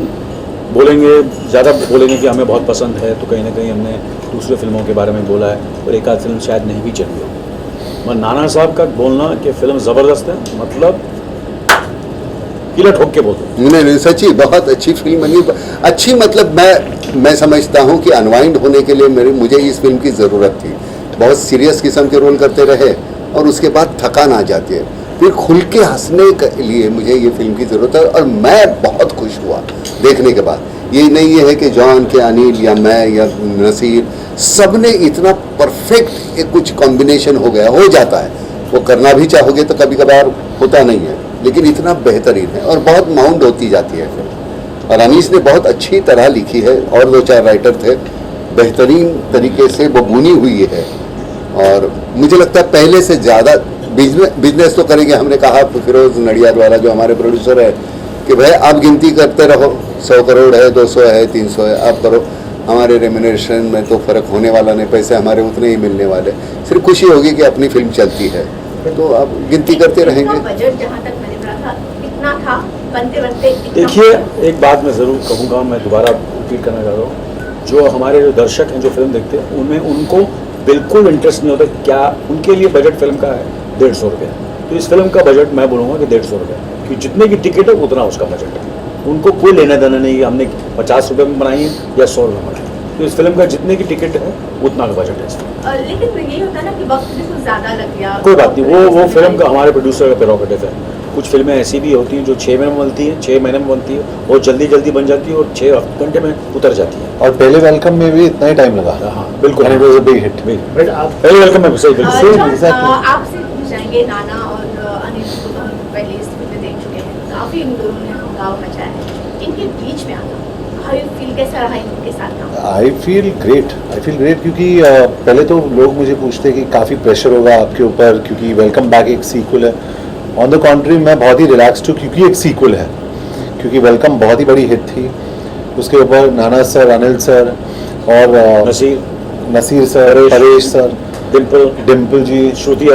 बोलेंगे ज़्यादा बोलेंगे कि हमें बहुत पसंद है तो कहीं ना कहीं हमने दूसरे फिल्मों के बारे में बोला है और एक आध फिल्म शायद नहीं भी चली हो, मगर नाना साहब का बोलना कि फिल्म ज़बरदस्त है मतलब किला ठोक के बोलते। नहीं सच्ची बहुत अच्छी फिल्म बनी, अच्छी मतलब मैं समझता हूँ कि अनवाइंड होने के लिए मुझे इस फिल्म की ज़रूरत थी। बहुत सीरियस किस्म के रोल करते रहे और उसके बाद थकान आ जाती है, फिर खुल के हंसने के लिए मुझे ये फिल्म की ज़रूरत है और मैं बहुत खुश हुआ देखने के बाद। ये नहीं ये है कि जॉन के अनिल या मैं या नसीर सब ने इतना परफेक्ट एक कुछ कॉम्बिनेशन हो गया, हो जाता है, वो करना भी चाहोगे तो कभी कभार होता नहीं है, लेकिन इतना बेहतरीन है और बहुत माउंट होती जाती है फिल्म। और अनीस ने बहुत अच्छी तरह लिखी है और 2-4 राइटर थे, बेहतरीन तरीके से वो बुनी हुई है और मुझे लगता है पहले से ज़्यादा बिजनेस तो करेंगे। हमने कहा फिरोज नडियाद वाला जो हमारे प्रोड्यूसर है कि भाई आप गिनती करते रहो, 100 करोड़ है, 200 है, 300 है, आप करो, हमारे रेम्यूनरेशन में तो फ़र्क होने वाला नहीं, पैसे हमारे उतने ही मिलने वाले, सिर्फ खुशी होगी कि अपनी फिल्म चलती है, तो आप गिनती करते रहेंगे। बजट जहाँ तक मैंने पढ़ा था इतना था, बनते बनते देखिए एक बात मैं ज़रूर कहूँगा, मैं दोबारा रिपीट करना चाह रहा हूँ, जो हमारे जो दर्शक हैं जो फिल्म देखते हैं उनमें उनको बिल्कुल इंटरेस्ट नहीं होता क्या उनके लिए बजट फिल्म का है 150 रुपये, तो इस फिल्म का बजट मैं बोलूँगा कि 150 रुपये, कि जितने की टिकट है उतना उसका बजट है, उनको कोई लेना देना नहीं है हमने 50 रुपये में बनाई है या 100 रुपये बनाई है, तो इस फिल्म का जितने की टिकट है उतना का बजट है। लेकिन यही होता है ना कि वक्त भी कुछ ज़्यादा लग गया, कोई बात नहीं, वो फिल्म का हमारे प्रोड्यूसर का प्रेरोगेटिव है, कुछ फिल्में ऐसी भी होती हैं जो 6 महीने में बनती हैं, 6 महीने में बनती है, और जल्दी जल्दी बन जाती है और 6 घंटे में उतर जाती है। और पहले वेलकम में भी इतना ही टाइम लगा। हाँ बिल्कुल, And it was a big hit. But आप पहले वेलकम में सही बिल्कुल। आपसे पूछ जाएंगे, नाना और अनिल को तो हम पहले इस फिल्म में देख चुके हैं, काफी इन दोनों ने हंगामा मचाया है, इनके बीच में आना हाउ यू फील, कैसा रहा इनके साथ काम? आई फील ग्रेट क्योंकि पहले तो लोग मुझे पूछते कि काफ़ी प्रेशर होगा आपके ऊपर क्योंकि वेलकम बैक एक सीक्वल है। ऑन द कॉन्ट्री मैं बहुत ही रिलैक्स्ड हूँ क्योंकि एक सीक्वल है, क्योंकि वेलकम बहुत ही बड़ी हिट थी। उसके ऊपर नाना सर, अनिल सर और नसीर सर, परेश सर, डिम्पल जी, श्रुति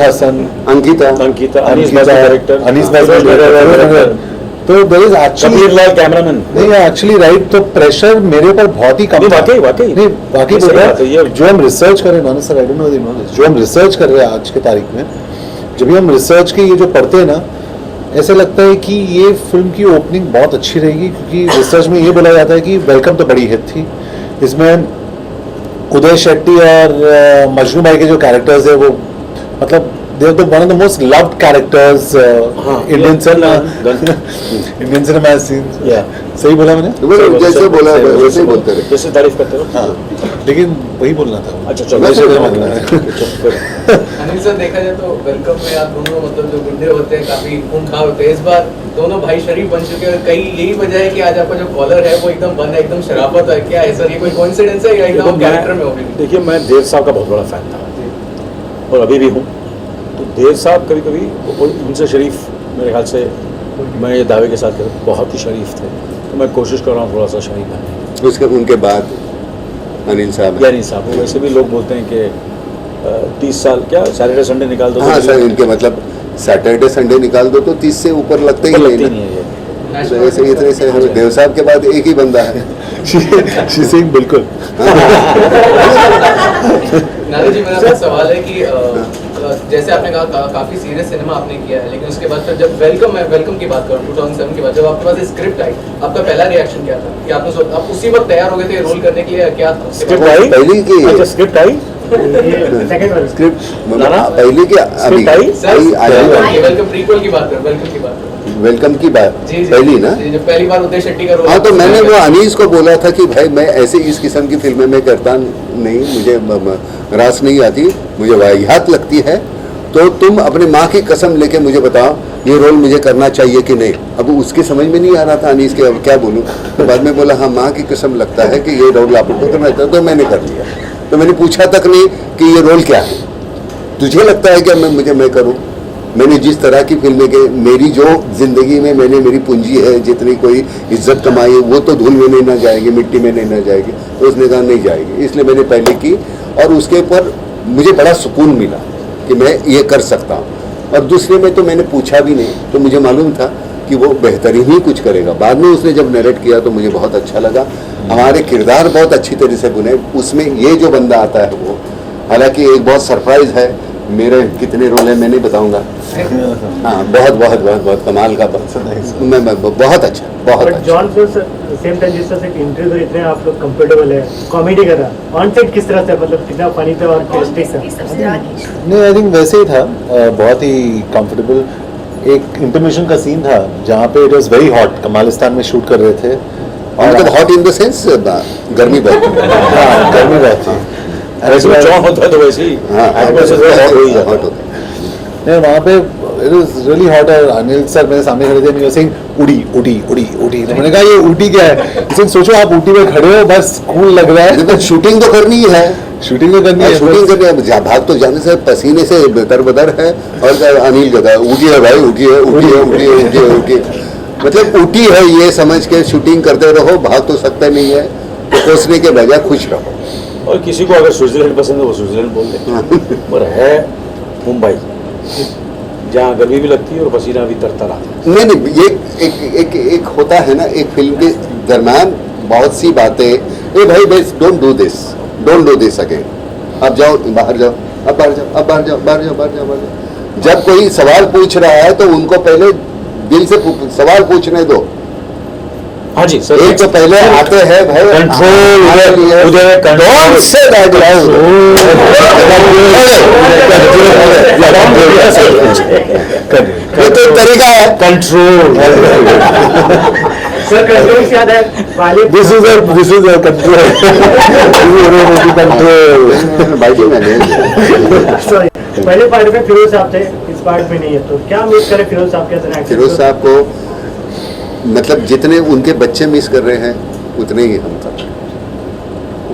हसन, अंकिता, अनीस डायरेक्टर। तो देयर इज एक्चुअली कैमरामैन नहीं एक्चुअली राइट। तो प्रेशर मेरे ऊपर बहुत ही कम, वाकई बोल रहा है। जो हम रिसर्च कर रहे हैं, नाना sir I don't know the knowledge, जो हम रिसर्च कर रहे हैं आज के तारीख में, जब भी हम रिसर्च के ये जो पढ़ते हैं ना, ऐसा लगता है कि ये फिल्म की ओपनिंग बहुत अच्छी रहेगी क्योंकि रिसर्च में ये बोला जाता है कि वेलकम तो बड़ी हिट थी, इसमें उदय शेट्टी और मजनू भाई के जो कैरेक्टर्स है वो मतलब they are one of the most loved characters Indian cinema has seen. सही बोला मैंने? जैसे बोला वैसे ही बोलते रहे, जैसे तारीफ करते हो। हाँ, लेकिन वही बोलना था। अच्छा चलो, अनिल सर देखा जाए तो वेलकम में आप दोनों मतलब जो गुंडे होते हैं काफी खूंखार होते हैं, इस बार दोनों भाई शरीफ बन चुके हैं। कई यही वजह है कि आज आपका जो कॉलर है वो एकदम बंद है, एकदम शराफत है। क्या है सर, ये कोई कोइंसिडेंस है या एकदम कैरेक्टर में हो गई? देखिए, मैं देव साहब का बहुत बड़ा फैन था और अभी भी हूँ। तो देव साहब कभी कभी उनसे शरीफ, मेरे ख्याल से मैं ये दावे के साथ कहता बहुत ही शरीफ थे, तो मैं कोशिश कर रहा हूँ थोड़ा सा शरीफ बनने। उसके उनके बाद अनिल साहब, अनिल साहब वैसे भी लोग बोलते हैं कि 30 साल क्या सैटरडे संडे निकाल दो। हाँ सर, इनके मतलब सैटरडे संडे निकाल दो तो 30 से ऊपर लगते ही नहीं है। ऐसे इतने से देव साहब के बाद एक ही बंदा है, श्री सिंह। बिल्कुल। नाना जी, मेरा सवाल है कि जैसे आपने कहा काफी सीरियस सिनेमा आपने किया है, लेकिन उसके बाद फिर जब वेलकम की बात करूँ 2007 के बाद, जब आपके पास स्क्रिप्ट आई, आपका पहला रिएक्शन क्या था? कि आपने आप उसी वक्त तैयार हो गए थे रोल करने के लिए? क्या स्क्रिप्ट आई पहली की? अच्छा, स्क्रिप्ट आई स्क्रिप्ट पहली की अभी वेलकम प्रीक्वल की बात करें, वेलकम की बात पहली ना, जब पहली बार उदय शेट्टी का रोल। हाँ, तो मैंने वो अनीस को बोला था कि भाई मैं ऐसे इस किस्म की फिल्में में करता नहीं, मुझे रास नहीं आती, मुझे वाहियात लगती है, तो तुम अपने माँ की कसम लेके मुझे बताओ ये रोल मुझे करना चाहिए कि नहीं। अब उसकी समझ में नहीं आ रहा था अनीस के, अब क्या बोलूँ। तो बाद में बोला हाँ माँ की कसम लगता है कि ये रोल आपको करना चाहिए, तो मैंने कर लिया। तो मैंने पूछा तक नहीं कि ये रोल क्या है, तुझे लगता है कि मैं करूँ। मैंने जिस तरह की फिल्में के, मेरी जो जिंदगी में मेरी पूंजी है, जितनी कोई इज्जत कमाई है, वो तो धूल में नहीं ना जाएगी, मिट्टी में नहीं ना जाएगी। उसने कहा नहीं जाएगी, इसलिए मैंने पहले की और उसके ऊपर मुझे बड़ा सुकून मिला कि मैं ये कर सकता हूँ। और दूसरे में तो मैंने पूछा भी नहीं, तो मुझे मालूम था कि वो बेहतरीन ही कुछ करेगा। बाद में उसने जब नरेट किया तो मुझे बहुत अच्छा लगा। हमारे किरदार बहुत अच्छी तरह से बुने। उसमें ये जो बंदा आता है वो, हालांकि एक बहुत सरप्राइज है, मेरे कितने रोल हैं मैं नहीं बताऊंगा। हाँ, बहुत कमाल का, मैं बहुत अच्छा, बहुत अच्छा। जॉन सेम टाइम जिस तरह से इंटरव्यू तो इतने आप लोग कंफर्टेबल है, कॉमेडी कर रहा, ऑन सेट किस तरह से, मतलब कितना फनी था और नहीं, आई थिंक वैसे ही था, बहुत ही कंफर्टेबल। एक इंटरमिशन का सीन था जहाँ पे it was very hot, Kamalistan में शूट कर रहे थे, और हॉट इन द सेंस गर्मी बहुत, हाँ गर्मी बहुत थी। होता है तो वैसे ही हॉट होता है वहाँ पे, इट वाज रियली हॉट। और अनिल सर मेरे सामने खड़े थे, मैं सिंह उड़ी। तो मैंने कहा ये ऊटी क्या है? सिंह सोचो आप ऊटी में खड़े हो, बस कूल लग रहा है। शूटिंग तो करनी है, शूटिंग करनी है, भाग तो जाने से पसीने से बदर है। और अनिल कहता है ऊटी है भाई, ऊटी मतलब ऊटी है ये समझ के शूटिंग करते रहो, भाग तो सकते नहीं है, कोसने के बजाय खुश रहो। और किसी को अगर स्विट्जरलैंड पसंद है वो स्विट्जरलैंड बोल दे, और है मुंबई जहाँ गर्मी भी लगती है और पसीना भी तरतर आता है। नहीं, ये एक होता है ना, एक फिल्म के दरम्यान बहुत सी बातें, ए भाई बस डोंट डू दिस अगेन, अब जाओ बाहर जाओ, अब बाहर जाओ। जब कोई सवाल पूछ रहा है तो उनको पहले दिल से सवाल पूछने दो, हाँ जी सर। एक तो पहले आते हैं भाई कंट्रोल से ये तो तरीका है कंट्रोल। सर कंट्रोल से याद है दिस इज कंट्रोल सॉरी पहले पार्ट में फिरोज साहब थे, इस पार्ट में नहीं है, तो क्या मिस करें फिरोज साहब के अंदर? फिरोज साहब को मतलब जितने उनके बच्चे मिस कर रहे हैं उतने ही हम कर रहे हैं।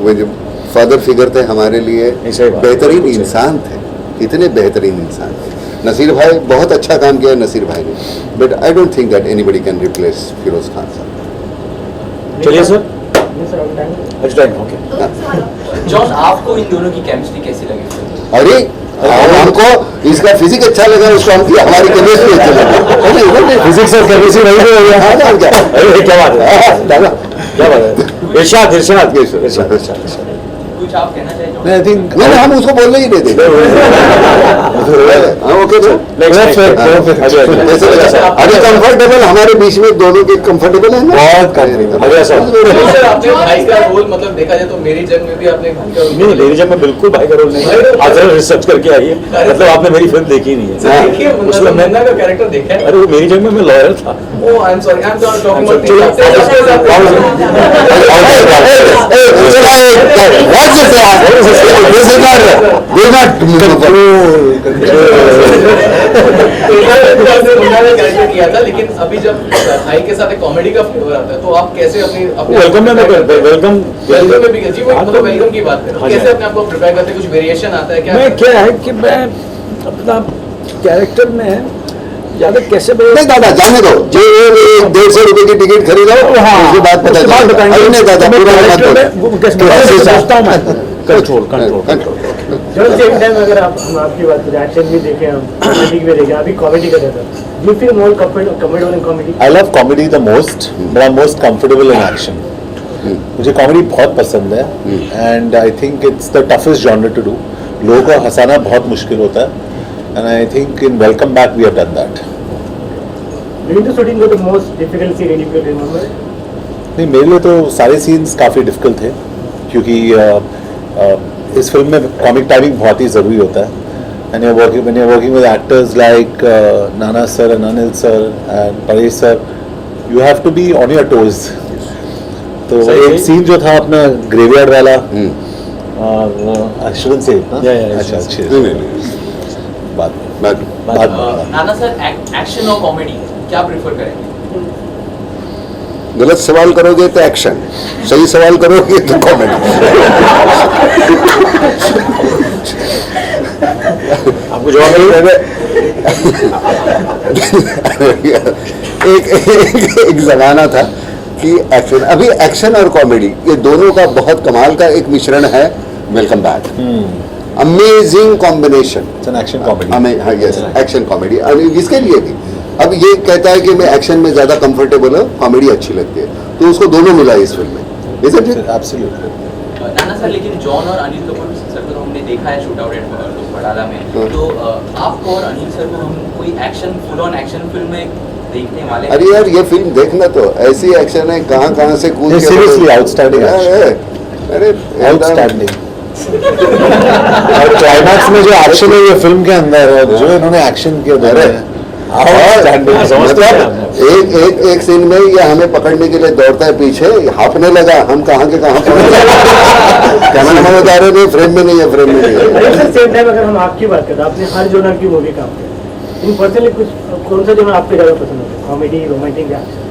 वो जो फादर फिगर थे हमारे लिए बेहतरीन इंसान थे, इतने बेहतरीन इंसान थे। नसीर भाई बहुत अच्छा काम किया नसीर भाई ने, but I don't think that anybody can replace Firoz Khan साहब। चलिए सर। जॉन आपको इन दोनों की केमिस्ट्री कैसी लगी? अरे हमको इसका फिजिक्स अच्छा लगा, उसको हम हमारी केमिस्ट्री अच्छी लगी। फिजिक्स और केमिस्ट्री नहीं हो गया। अरे क्या बात है, क्या बात है। इरशाद इरशाद कुछ आप कहना चाहिए? आई थिंक नहीं, हम उसको बोलने ही नहीं देंगे। ओके अभी कंफर्टेबल हमारे बीच में दोनों के कंफर्टेबल है ना? बहुत कंफर्टेबल। सर आपने भाई का रोल मतलब देखा जाए तो मेरी जंग में भी आपने भाई का रोल नहीं, मेरी जब मैं बिल्कुल भाई का रोल नहीं है। आप जरा रिसर्च करके आइए, मतलब आपने मेरी फिल्म देखी नहीं है। देखिए उसमें मुन्ना का कैरेक्टर देखा है। अरे वो मेरी जंग में मैं लॉयर था। Oh I am sorry, I am not talking किया था, लेकिन अभी जब भाई के साथ एक कॉमेडी का फ्लेवर आता है तो आप कैसे अपनी वेलकम में भी जी वो मतलब वेलकम की बात करें, कैसे अपने आप को प्रिपेयर करते हैं? कुछ वेरिएशन आता है क्या? मैं क्या है कि मैं अपना कैरेक्टर में ज्यादा कैसे नहीं दादा जाने दो, जो 150 रुपए की टिकट खरीदो उसके बाद पता चलेगा। नहीं दादा पूरा कंट्रोल जॉन सेम टाइम अगर आप हम आपकी बात करें, एक्शन भी देखें, हम कॉमेडी भी देखें, अभी कॉमेडी कर रहे थे, you feel more comfortable in comedy? I love comedy the most, but I am most comfortable in action. मुझे कॉमेडी बहुत पसंद है and I think it's the toughest genre to do. लोगों को हंसाना बहुत मुश्किल होता है and I think in Welcome Back we have done that. During the shooting was the most difficult scene you can remember? नहीं, मेरे लिए तो सारे सीन्स काफ़ी डिफिकल्ट थे क्योंकि इस फिल्म में कॉमिक टाइमिंग बहुत ही ज़रूरी होता है and you working with actors like Nana sir and Anil sir and Paresh sir, you have to be on your toes. तो एक सीन जो था अपना ग्रेवयार्ड वाला, आई शुडंट से इट ना, अच्छा अच्छे बात नाना सर एक्शन और कॉमेडी क्या प्रेफर करेंगे? गलत सवाल करोगे तो एक्शन, सही सवाल करोगे तो कॉमेडी। आपको जवाब एक जमाना था कि एक्शन, अभी एक्शन और कॉमेडी ये दोनों का बहुत कमाल का एक मिश्रण है। Welcome back, amazing combination, action comedy. हाँ यस, एक्शन कॉमेडी। इसके लिए भी अब ये कहता है कि मैं एक्शन में ज्यादा कंफर्टेबल हूँ, कॉमेडी अच्छी लगती है, तो उसको दोनों मिला इस फिल्म में। एब्सोल्युटली नाना सर, लेकिन जॉन और अनिल कपूर सर को तो हमने देखा है शूट आउट एट बड़ाला में, तो आपको और अनिल सर को हम कोई action full on action film में देखने वाले? अरे यार ये फिल्म देखना, तो ऐसी एक्शन है, कहाँ कहाँ से कूद के, सीरियसली आउटस्टैंडिंग, अरे आउटस्टैंडिंग। और क्लाइमैक्स में जो एक्शन है ये फिल्म के अंदर, जो इन्होंने एक्शन किया एक सीन में ये हमें पकड़ने के लिए दौड़ता है पीछे, हाफने लगा, हम कहाँ के कहाँ कैमरा बता रहे नहीं, फ्रेम में नहीं है, फ्रेम में नहीं है। सेम टाइम अगर हम आपकी बात करें, आपने हर जोनर की मूवी काम किया, इन पर्सनली कुछ कौन सा जोनर आपको ज़्यादा पसंद है? कॉमेडी, रोमांटिक या एक्शन?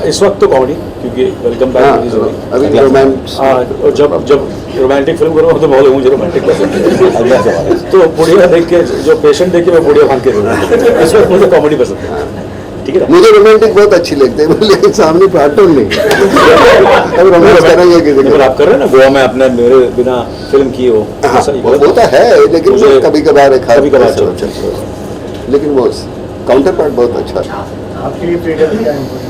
इस वक्त तो कॉमेडी, क्योंकि वेलकम बैक अभी रोमांस, और जब रोमांटिक फिल्म करूँगा तो बहुत मुझे रोमांटिक पसंद है। तो बुढ़िया देख के, जो पेशेंट देख के मैं बुढ़िया भाग के रहूँगा, इस वक्त मुझे कॉमेडी पसंद है। ठीक है, मुझे रोमांटिक बहुत अच्छी लगती है, लेकिन सामने पार्टनर नहीं। अब रोमांस करेंगे किसी को? आप कर रहे हैं ना गोवा में, आपने मेरे बिना फिल्म किए हो, वो तो है, लेकिन कभी कभार लेकिन वो काउंटर पार्ट बहुत अच्छा था। आपके लिए फ्रीडम क्या है?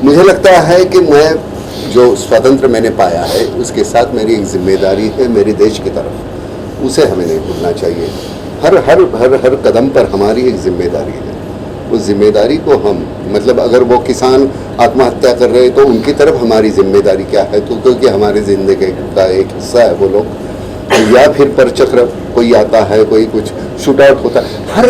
मुझे लगता है कि मैं जो स्वतंत्र मैंने पाया है उसके साथ मेरी एक जिम्मेदारी है मेरे देश की तरफ, उसे हमें नहीं भूलना चाहिए। हर हर हर हर कदम पर हमारी एक जिम्मेदारी है। उस जिम्मेदारी को हम, मतलब अगर वो किसान आत्महत्या कर रहे हैं तो उनकी तरफ हमारी जिम्मेदारी क्या है, तो क्योंकि हमारी ज़िंदगी का एक हिस्सा है वो लोग, या फिर परचक्र कोई आता है, कोई कुछ शूट आउट होता है, हर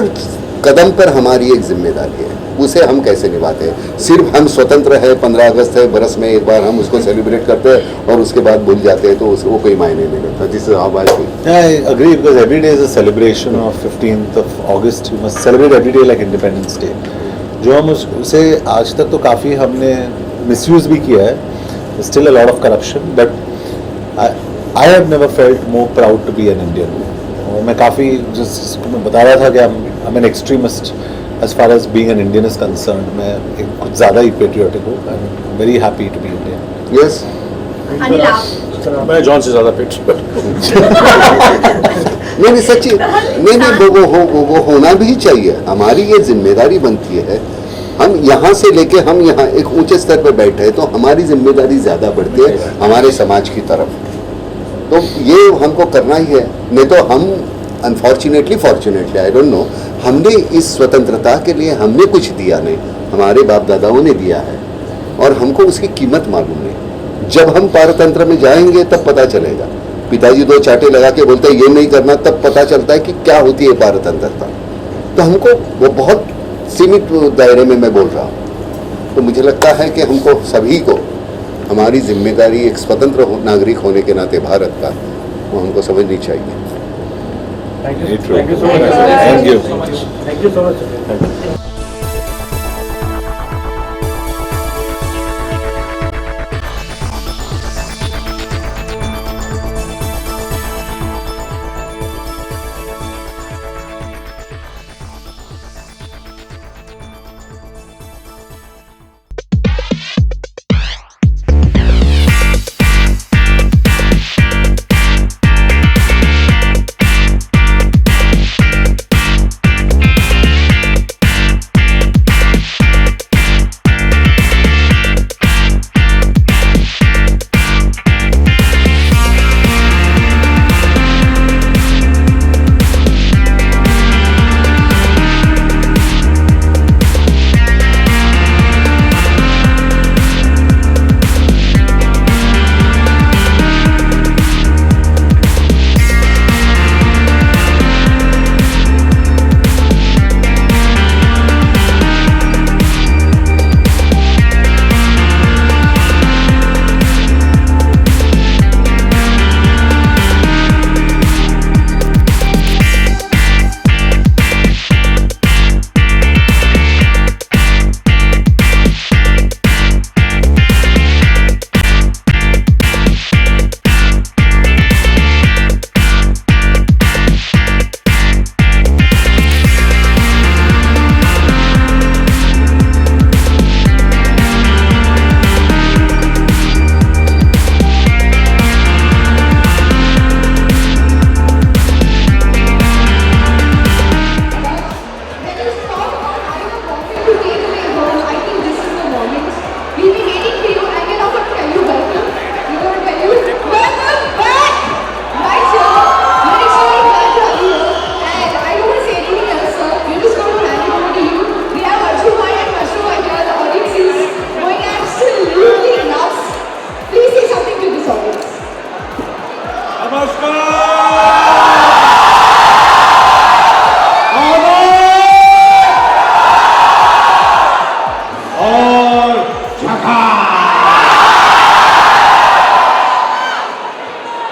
कदम पर हमारी एक जिम्मेदारी है, उसे हम कैसे निभाते हैं। सिर्फ हम स्वतंत्र है, 15 अगस्त है, बरस में एक बार हम उसको सेलिब्रेट करते हैं और उसके बाद भूल जाते हैं, तो उसको कोई मायने नहीं रखता। This is how I feel. I agree because every day is a celebration of 15th of August. You must celebrate every day like Independence Day. जो हम उसे आज तक तो काफ़ी हमने मिसयूज़ भी किया है, still a lot of corruption, but I have never felt more proud to be an Indian. और मैं काफ़ी जिसको मैं बता रहा था कि I'm an extremist as far as being an Indian is concerned. मैं एक कुछ ज़्यादा ही patriotic हूँ. I'm very happy to be Indian. Yes. Anil आप मैं जॉन से ज़्यादा फिट नहीं सच्ची नहीं, वो होना भी चाहिए। हमारी ये जिम्मेदारी बनती है, हम यहाँ से लेके हम यहाँ एक ऊंचे स्तर पर बैठे हैं तो हमारी जिम्मेदारी ज़्यादा बढ़ती है हमारे समाज की तरफ, तो ये हमको करना ही है। नहीं तो हम unfortunately fortunately I don't know, हमने इस स्वतंत्रता के लिए हमने कुछ दिया नहीं, हमारे बाप दादाओं ने दिया है और हमको उसकी कीमत मालूम नहीं। जब हम पारतंत्र में जाएंगे तब पता चलेगा। पिताजी 2 चाटे लगा के बोलते हैं ये नहीं करना, तब पता चलता है कि क्या होती है पारतंत्रता। तो हमको वो बहुत सीमित दायरे में मैं बोल रहा हूँ, तो मुझे लगता है कि हमको सभी को हमारी जिम्मेदारी एक स्वतंत्र नागरिक होने के नाते भारत का, वो हमको समझनी चाहिए। Thank you so much. Thank you so much.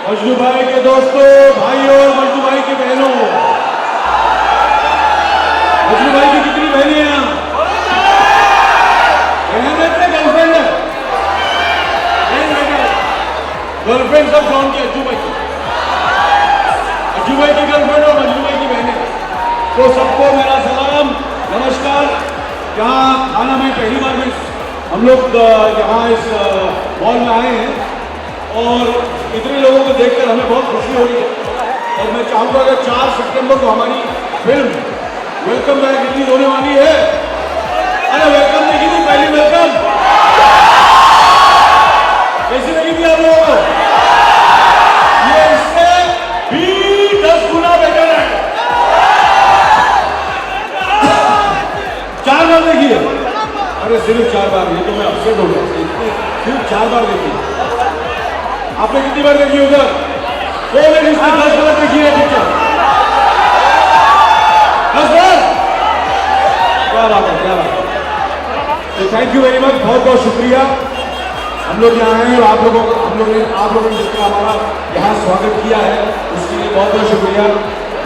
Majnu भाई के दोस्तों, भाइयों और मजनू भाई की बहनों, मजनू भाई की कितनी बहनें हैं यहाँ? गर्लफ्रेंड है? गर्लफ्रेंड सब जॉन की, अज्जू भाई की गर्लफ्रेंड और मजनू भाई की बहनें। तो सबको मेरा सलाम, नमस्कार। यहाँ खाना में पहली बार में हम लोग यहाँ इस हॉल में आए हैं और इतने लोगों को देखकर हमें बहुत खुशी हो रही है। और मैं चाहूँगा अगर 4 सितंबर को हमारी फिल्म वेलकम बैक रिलीज होने वाली है, अरे वेलकम देखी थी पहली वेलकम, कैसी लगी थी आप लोगों को? ये इससे भी 10 गुना बेटर है। 4 देखी? आपने कितनी बार देखी उधर? कौन है जिसने 10 बार देखी है पिक्चर? 10 बार? क्या बात है, क्या बात है। तो थैंक यू वेरी मच, बहुत बहुत शुक्रिया। हम लोग यहाँ हैं और आप लोगों ने जितना हमारा यहाँ स्वागत किया है उसके लिए बहुत बहुत शुक्रिया।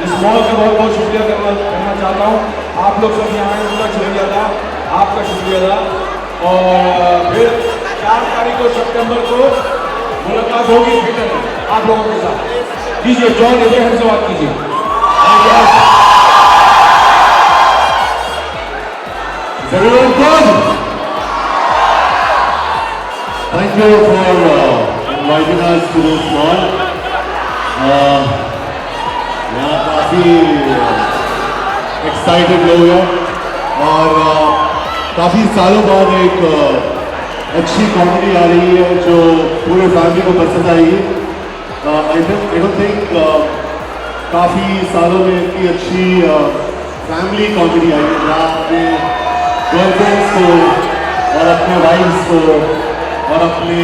इस मॉल का बहुत बहुत शुक्रिया करना चाहता हूँ। आप लोग सब यहाँ आए, उनका शुक्रिया था, आपका शुक्रिया था। और फिर 4 तारीख को सितंबर को मुलाकात होगी थिएटर में आप लोगों के साथ। कीजिए जॉन एब्राहम से बात कीजिए। Thank you for inviting us to this mall. यहाँ काफ़ी एक्साइटेड लोग हैं और काफ़ी सालों बाद एक अच्छी कॉमेडी आ रही है जो पूरे फैमिली को पसंद आएगी। आई डोंट थिंक काफ़ी सालों में इतनी अच्छी फैमिली कॉमेडी आई है जहाँ अपने गर्लफ्रेंड्स को और अपने वाइफ्स को और अपने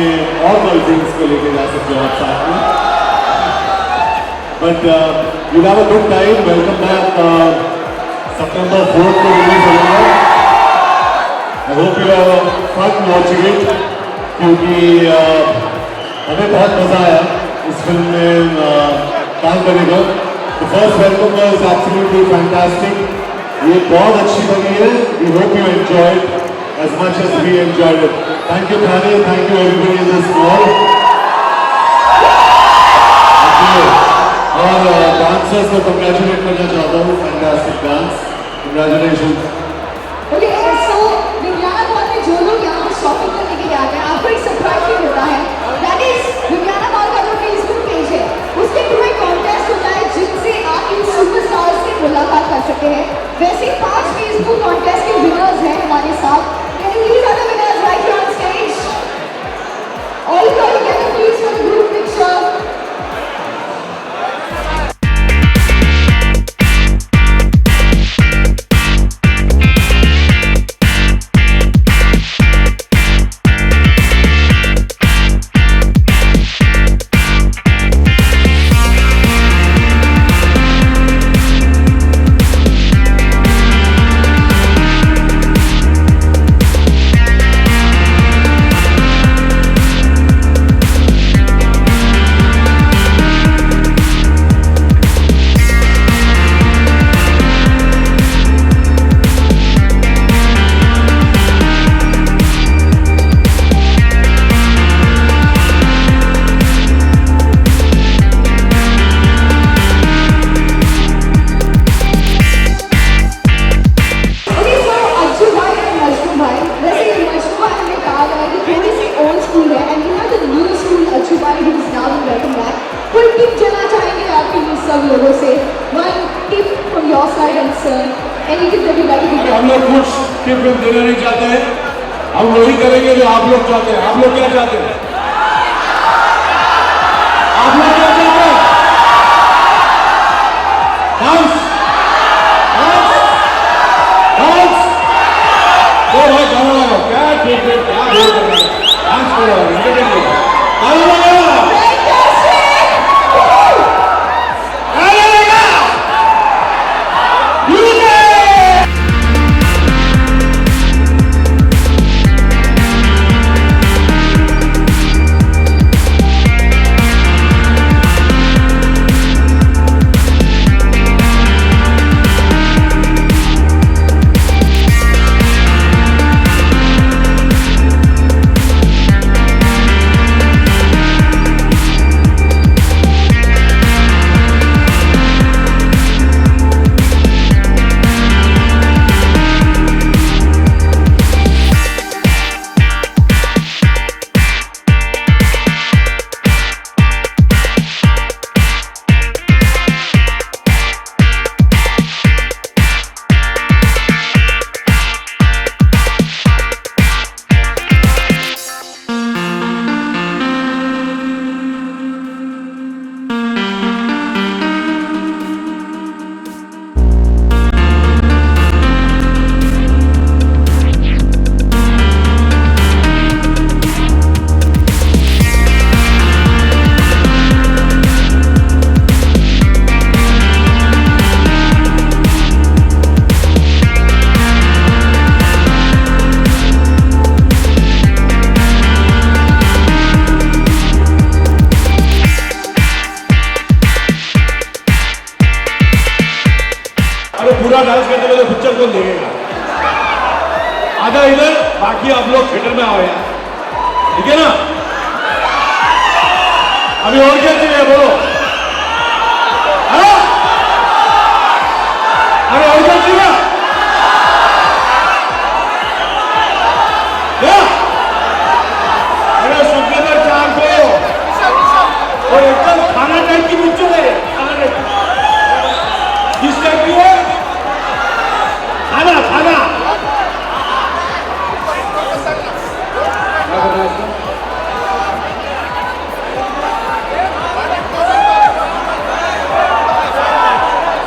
और गर्लफ्रेंड्स को लेके जा सकते हो आप साथ में। But you have a good time. Welcome back. September 4th को रिलीज होगा। I hope you have fun watching it क्योंकि हमें बहुत मजा आया इस फिल्म में काम करने को। The first welcome was absolutely fantastic. ये बहुत अच्छी बनी है। We hope you enjoyed as much as we enjoyed it. Thank you Thane, thank you everybody in this mall. और डांसर्स को कंग्रेचुलेट करना चाहता हूँ। Fantastic dance, congratulations. ओके, सो विज्ञान मॉल में जो लोग यहाँ पे शॉपिंग करने के लिए आते हैं आपको एक सरप्राइज भी मिलता है। दैट इज विज्ञान मॉल का जो फेसबुक पेज है उसके थ्रू एक कॉन्टेस्ट होता है जिनसे आप इन सुपरस्टार्स से मुलाकात कर सकते हैं। वैसे 5 फेसबुक कॉन्टेस्ट के विनर्स हैं हमारे साथ। Can you please are the winners right here on stage? All together please for the group picture. हम लोग कुछ टिप देना नहीं चाहते हैं, हम वही करेंगे जो आप लोग चाहते हैं। आप लोग क्या चाहते हैं? आप लोग क्या चाहते हैं? Dance, dance, dance. तो भाई गाना लगाओ, क्या टिप क्या बोल रहे हैं? डांस करो, एंटरटेन करो, गाना लगाओ। अभी और क्या चाहिए बोलो? हाँ? अरे और क्या चाहिए? क्या? अरे सुखदेवर चार को और एकदम खाना टाइप की पिक्चर है, खाना टाइप किस टाइप की है? खाना खाना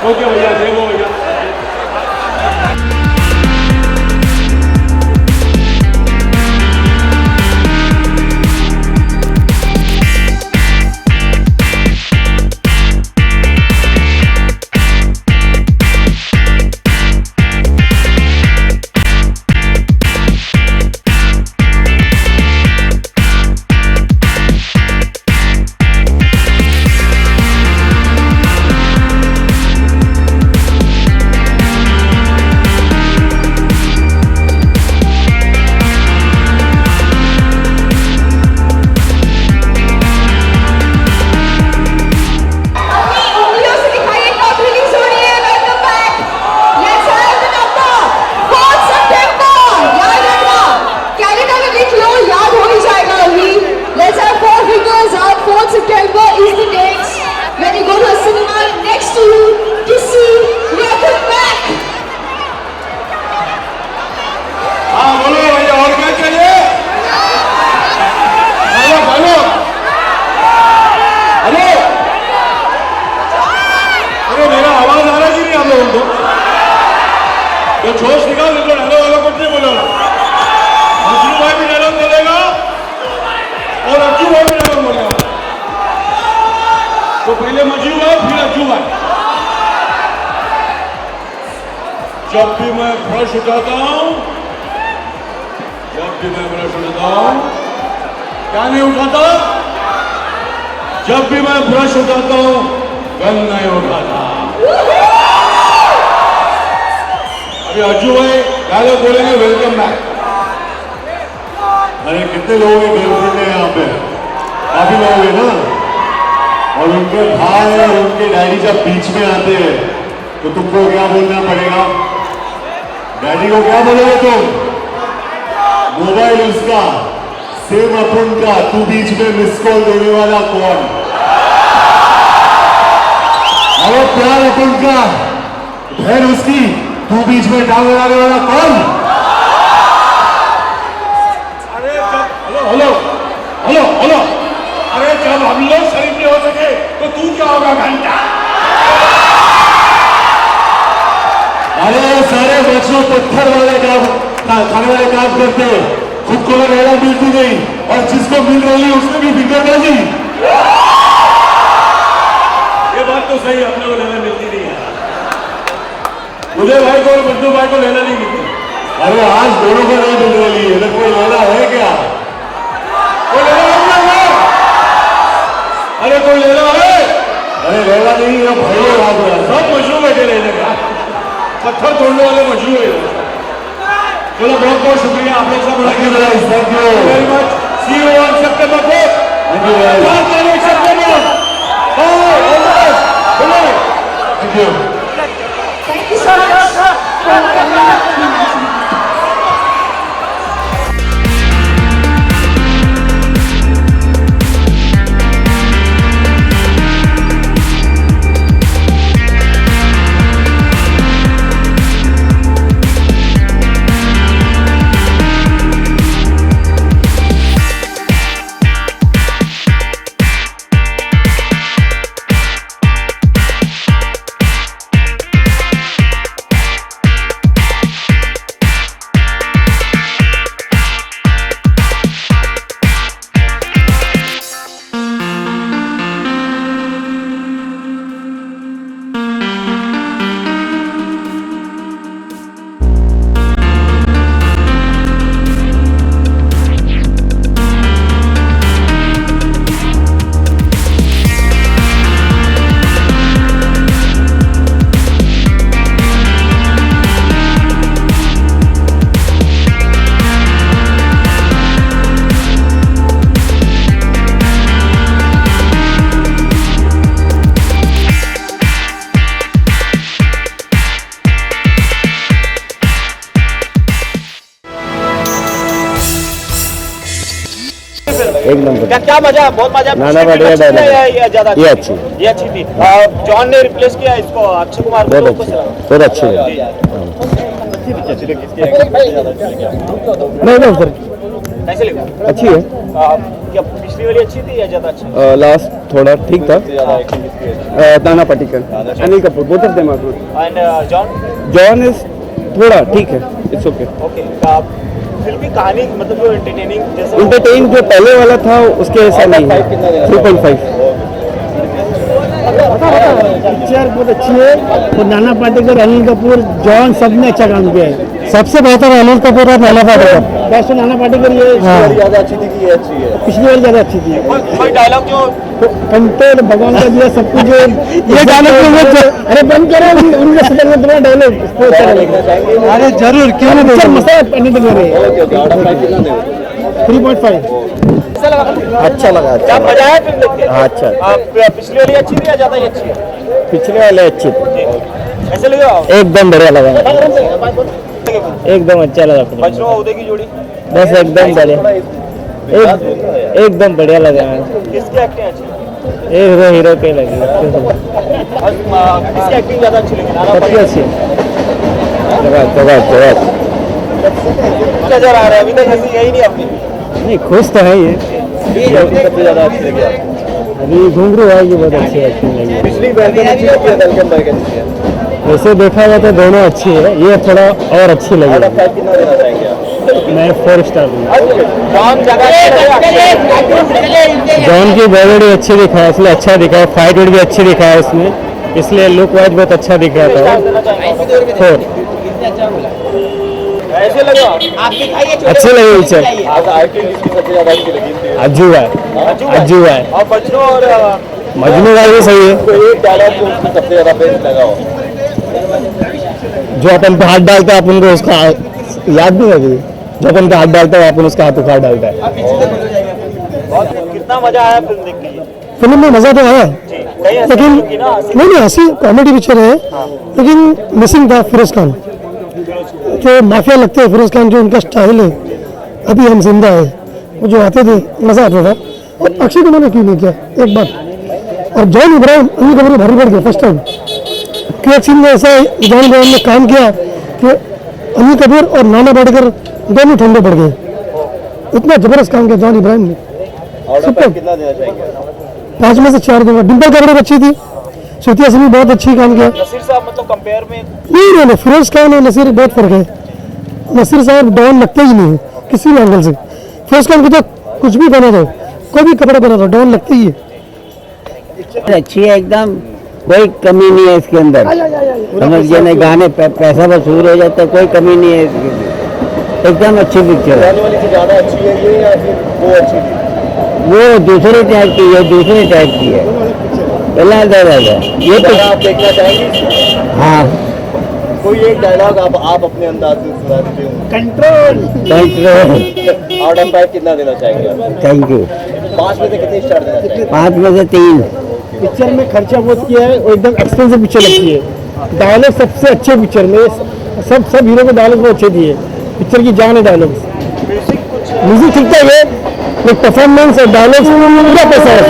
ओके भैया, देखो भैया। तो जोश निकाल दे, हेलो हेलो कुछ नहीं बोलेगा। मजनू भाई भी डायलॉग बोलेगा और अज्जू भाई भी डायलॉग बोलेगा। तो पहले मजनू भाई फिर अज्जू भाई। जब भी मैं ब्रश उठाता हूं, क्या नहीं उठाता? जब भी मैं ब्रश उठाता हूं, गन नहीं उठाता। अभी अज्जू भाई डायलॉग बोलेंगे, वेलकम बैक। अरे कितने लोगों की गर्लफ्रेंड है यहाँ पे? काफी लोग हैं ना? और उनके भाई और उनके डैडी जब बीच में आते हैं तो तुमको क्या बोलना पड़ेगा? डैडी को क्या बोलोगे तुम? मोबाइल उसका, सेम अपन का, तू बीच में मिस कॉल देने वाला कौन? और प्यार अपन का, बहन उसकी, तू बीच में टांग लगाने वाला कौन? अरे जब हेलो हेलो हेलो अरे जब हम लोग शरीफ नहीं हो सके तो तू क्या होगा? घंटा। अरे सारे बच्चों पत्थर वाले काम, खाने वाले काम करते, खुद को रहना मिलती नहीं और जिसको मिल रही है उसने भी फिंगरबाजी। ये बात तो सही, अपने को लेना मिलती नहीं है। मुझे भाई को और बंधु भाई को लेना नहीं मिलती। अरे आज दोनों को नहीं मिल रही है, इधर कोई लेना है क्या? कोई लेना है? अरे कोई लेना है? अरे लेना नहीं है भाई, सब मजनू बैठे रहने का, पत्थर तोड़ने वाले मजनू है। चलो बहुत बहुत शुक्रिया आप लोग सब। Thank you very much. See you on September 4। Thank you guys. Thank you. Thank you so much for coming. क्या क्या मजा, बहुत मजा। नाना पाटेकर डायलॉग ये ज्यादा ये अच्छी ये अच्छी थी। जॉन ने रिप्लेस किया इसको अक्षय कुमार को, बहुत अच्छी बहुत अच्छी नहीं नहीं सर कैसे लगा? अच्छी है। क्या पिछली वाली अच्छी थी या ज्यादा अच्छी? लास्ट थोड़ा ठीक था। Nana Patekar, Anil Kapoor, both of them are good. And John John is थोड़ा ठीक है, इट्स ओके। ओके। फिल्मी कहानी मतलब जो एंटरटेनिंग जैसे एंटरटेन जो पहले वाला था उसके ऐसा नहीं है। 3.5 पिक्चर बहुत अच्छी है और नाना पाटेकर, अनिल कपूर, जॉन सब ने अच्छा काम किया है। सबसे बेहतर अनिल कपूर और नाना पाटेकर। वैसे नाना पाटेकर ये ज्यादा अच्छी थी कि ये अच्छी है? पिछली वाली ज्यादा अच्छी थी। कोई डायलॉग जो कंट्रोल भगवान का दिया सब कुछ ये डायलॉग अरे बंद करो उनका सदन में तुम्हारा डायलॉग। अरे जरूर क्यों नहीं पिक्चर मस्त करने के लिए 3.5 अच्छा लगा। क्या मजा आया फिल्म देख के? हाँ अच्छा। पिछली वाली अच्छी थी या ज्यादा ही अच्छी है? पिछले वाले अच्छी थी। ऐसे लगा एकदम बढ़िया लगा, एकदम अच्छा लगा। बचनों और उदय की जोड़ी बस एकदम बढ़िया, एकदम बढ़िया लगा। किसकी एक्टिंग अच्छी? हीरो हीरो के लगी। किसकी एक्टिंग ज्यादा अच्छी लगी? सबकी अच्छी नजर आ रहा है अभी तक ऐसी यही नहीं अपनी। नहीं खुश तो है ये। सबसे ज्यादा अच्छी लगी अभी घुंघरू है ये बहुत अच्छी एक्टिंग लगी। पिछली वेलकम अच्छी लगी है, वेलकम बैक अच्छी है। वैसे देखा जाए तो दोनों अच्छी है, ये थोड़ा और अच्छी लगी। आउट ऑफ 5 कितना देना चाहेंगे आप? मैं 4 स्टार दूंगा। जॉन ज्यादा जॉन की बॉडी अच्छी दिखा है, इसलिए अच्छा दिखा है। फाइट भी अच्छी दिखा है इसमें, इसलिए लुक वाइज बहुत अच्छा दिख रहा था। 4 ऐसे लगा आप दिखाइए अच्छी लगी पिक्चर। एक्टिंग किसकी सबसे ज्यादा अच्छी लगी? अज्जू है, अज्जू है। और बचनों और मजनू का भी सही है। कोई एक डायलॉग जो उसमें सबसे ज्यादा बेस्ट लगा हो? जो अपन पे हाथ डालते हैं अपन को उसका याद नहीं है। जो अपन पे हाथ डालते हैं अपन उसका हाथ उखाड़ डालता है। कितना मजा आया फिल्म देख के? फिल्म में मजा तो आया, लेकिन नहीं हंसी कॉमेडी पिक्चर है, लेकिन मिसिंग था फिरोज खान। जो माफिया लगते हैं फिरोज खान, जो उनका स्टाइल है, अभी हम जिंदा है, वो जो आते थे मजा आता था। और अक्षय कुमार ने क्यों नहीं किया एक बात। और जॉन इब्राहिम अनिल कपूर भारी पड़ गया फर्स्ट टाइम। क्रिएट सीन में ऐसा जॉन इब्राहिम ने काम किया कि अनिल कपूर और नाना पाटेकर दोनों ठंडे पड़ गए। इतना जबरदस्त काम किया जॉन इब्राहिम ने। कितना देना चाहेंगे? 5 में से 4 दूंगा। डिम्पल कपूर अच्छी थी, श्रुति हसन ने बहुत अच्छी काम किया। नसीर साहब मतलब कंपेयर में नहीं फिरोज खान और नसीर बहुत फर्क है। नसीर साहब डॉन लगते ही नहीं है किसी भी एंगल से। फिरोज खान को तो कुछ भी बना दो, कोई भी कपड़ा बना दो, डॉन लगते ही है। अच्छी है एकदम, कोई कमी नहीं है इसके अंदर। समझ गए ना, गाने पैसा वसूल हो जाता है, कोई कमी नहीं है इसके अंदर। एकदम अच्छी पिक्चर है। वाली से ज्यादा अच्छी है ये या फिर वो अच्छी थी? वो दूसरे टाइप की है, दूसरे टाइप की है। पहला ये तो आप देखना चाहेंगे? हाँ कोई एक डायलॉग आप अपने अंदाज से सुना देते हो। कंट्रोल आउट ऑफ 5 कितना देना चाहेंगे आप? Thank you. 5 में से कितने स्टार देना चाहेंगे? 5 में से 3। पिक्चर में खर्चा बहुत किया है और एकदम एक्सपेंसिव पिक्चर लगती है। डायलॉग सबसे अच्छे पिक्चर में, सब हीरो के डायलॉग बहुत अच्छे दिए। पिक्चर की जान है डायलॉग। म्यूजिक ठीक ठाक है, परफॉर्मेंस और डायलॉग्स पूरा पैसा है।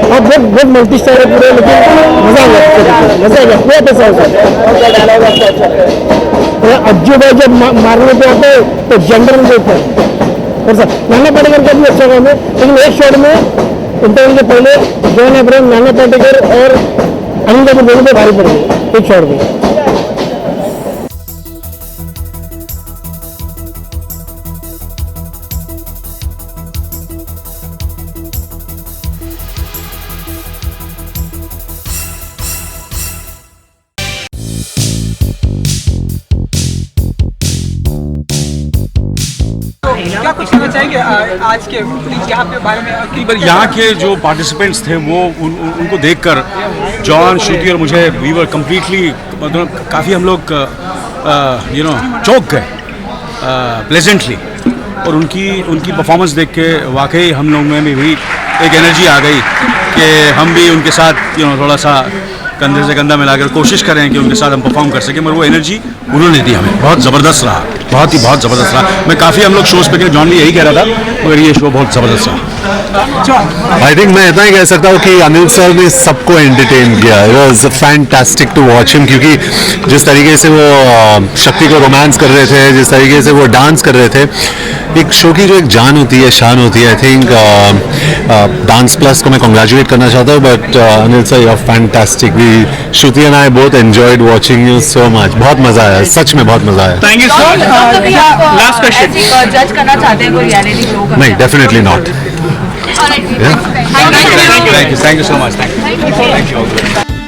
और बहुत मल्टी स्टार है पूरे, लेकिन मजा आ गया पूरा पैसा है। अज्जू भाई जब मारने पे आते हैं तो जनरल के ऊपर और नाना पाटेकर का भी अच्छा काम है, लेकिन एक शॉट में इंटरवल के पहले जॉन इब्राहिम, नाना पाटेकर और अनिल कपूर दोनों पे भारी पड़ गए एक शॉट में। क्या कुछ कहना चाहेंगे आज के यहाँ पे बारे में? यहाँ के जो पार्टिसिपेंट्स थे वो उनको देखकर जॉन, श्रुति और मुझे वी वर कम्प्लीटली मतलब काफ़ी हम लोग चौंक गए प्लेजेंटली। और उनकी परफॉर्मेंस देख के वाकई हम लोग में भी एक एनर्जी आ गई कि हम भी उनके साथ थोड़ा सा कंधे से कंधा मिलाकर कोशिश करें कि उनके साथ हम परफॉर्म कर सकें। मगर वो एनर्जी उन्होंने दी हमें, बहुत ज़बरदस्त रहा। बहुत ज़बरदस्त रहा। मैं काफ़ी हम लोग शोज पे गए, जॉन भी यही कह रहा था, मगर ये शो बहुत ज़बरदस्त रहा। आई थिंक मैं इतना ही कह सकता हूँ कि अनिल सर ने सबको एंटरटेन किया। It was fantastic to watch him, क्योंकि जिस तरीके से वो शक्ति को रोमांस कर रहे थे, जिस तरीके से वो डांस कर रहे थे, एक शो की जो एक जान होती है, शान होती है। आई थिंक डांस प्लस को मैं कॉन्ग्रेचुलेट करना चाहता हूँ, but Anil sir you are fantastic. We Shruti and I both enjoyed watching you so much. बहुत मज़ा आया, सच में बहुत मज़ा आया। Thank you sir. Last question, जज करना चाहते हैं कोई रियलिटी शो का? नहीं, definitely not. Thank you so much. Thank you so much. Thank you.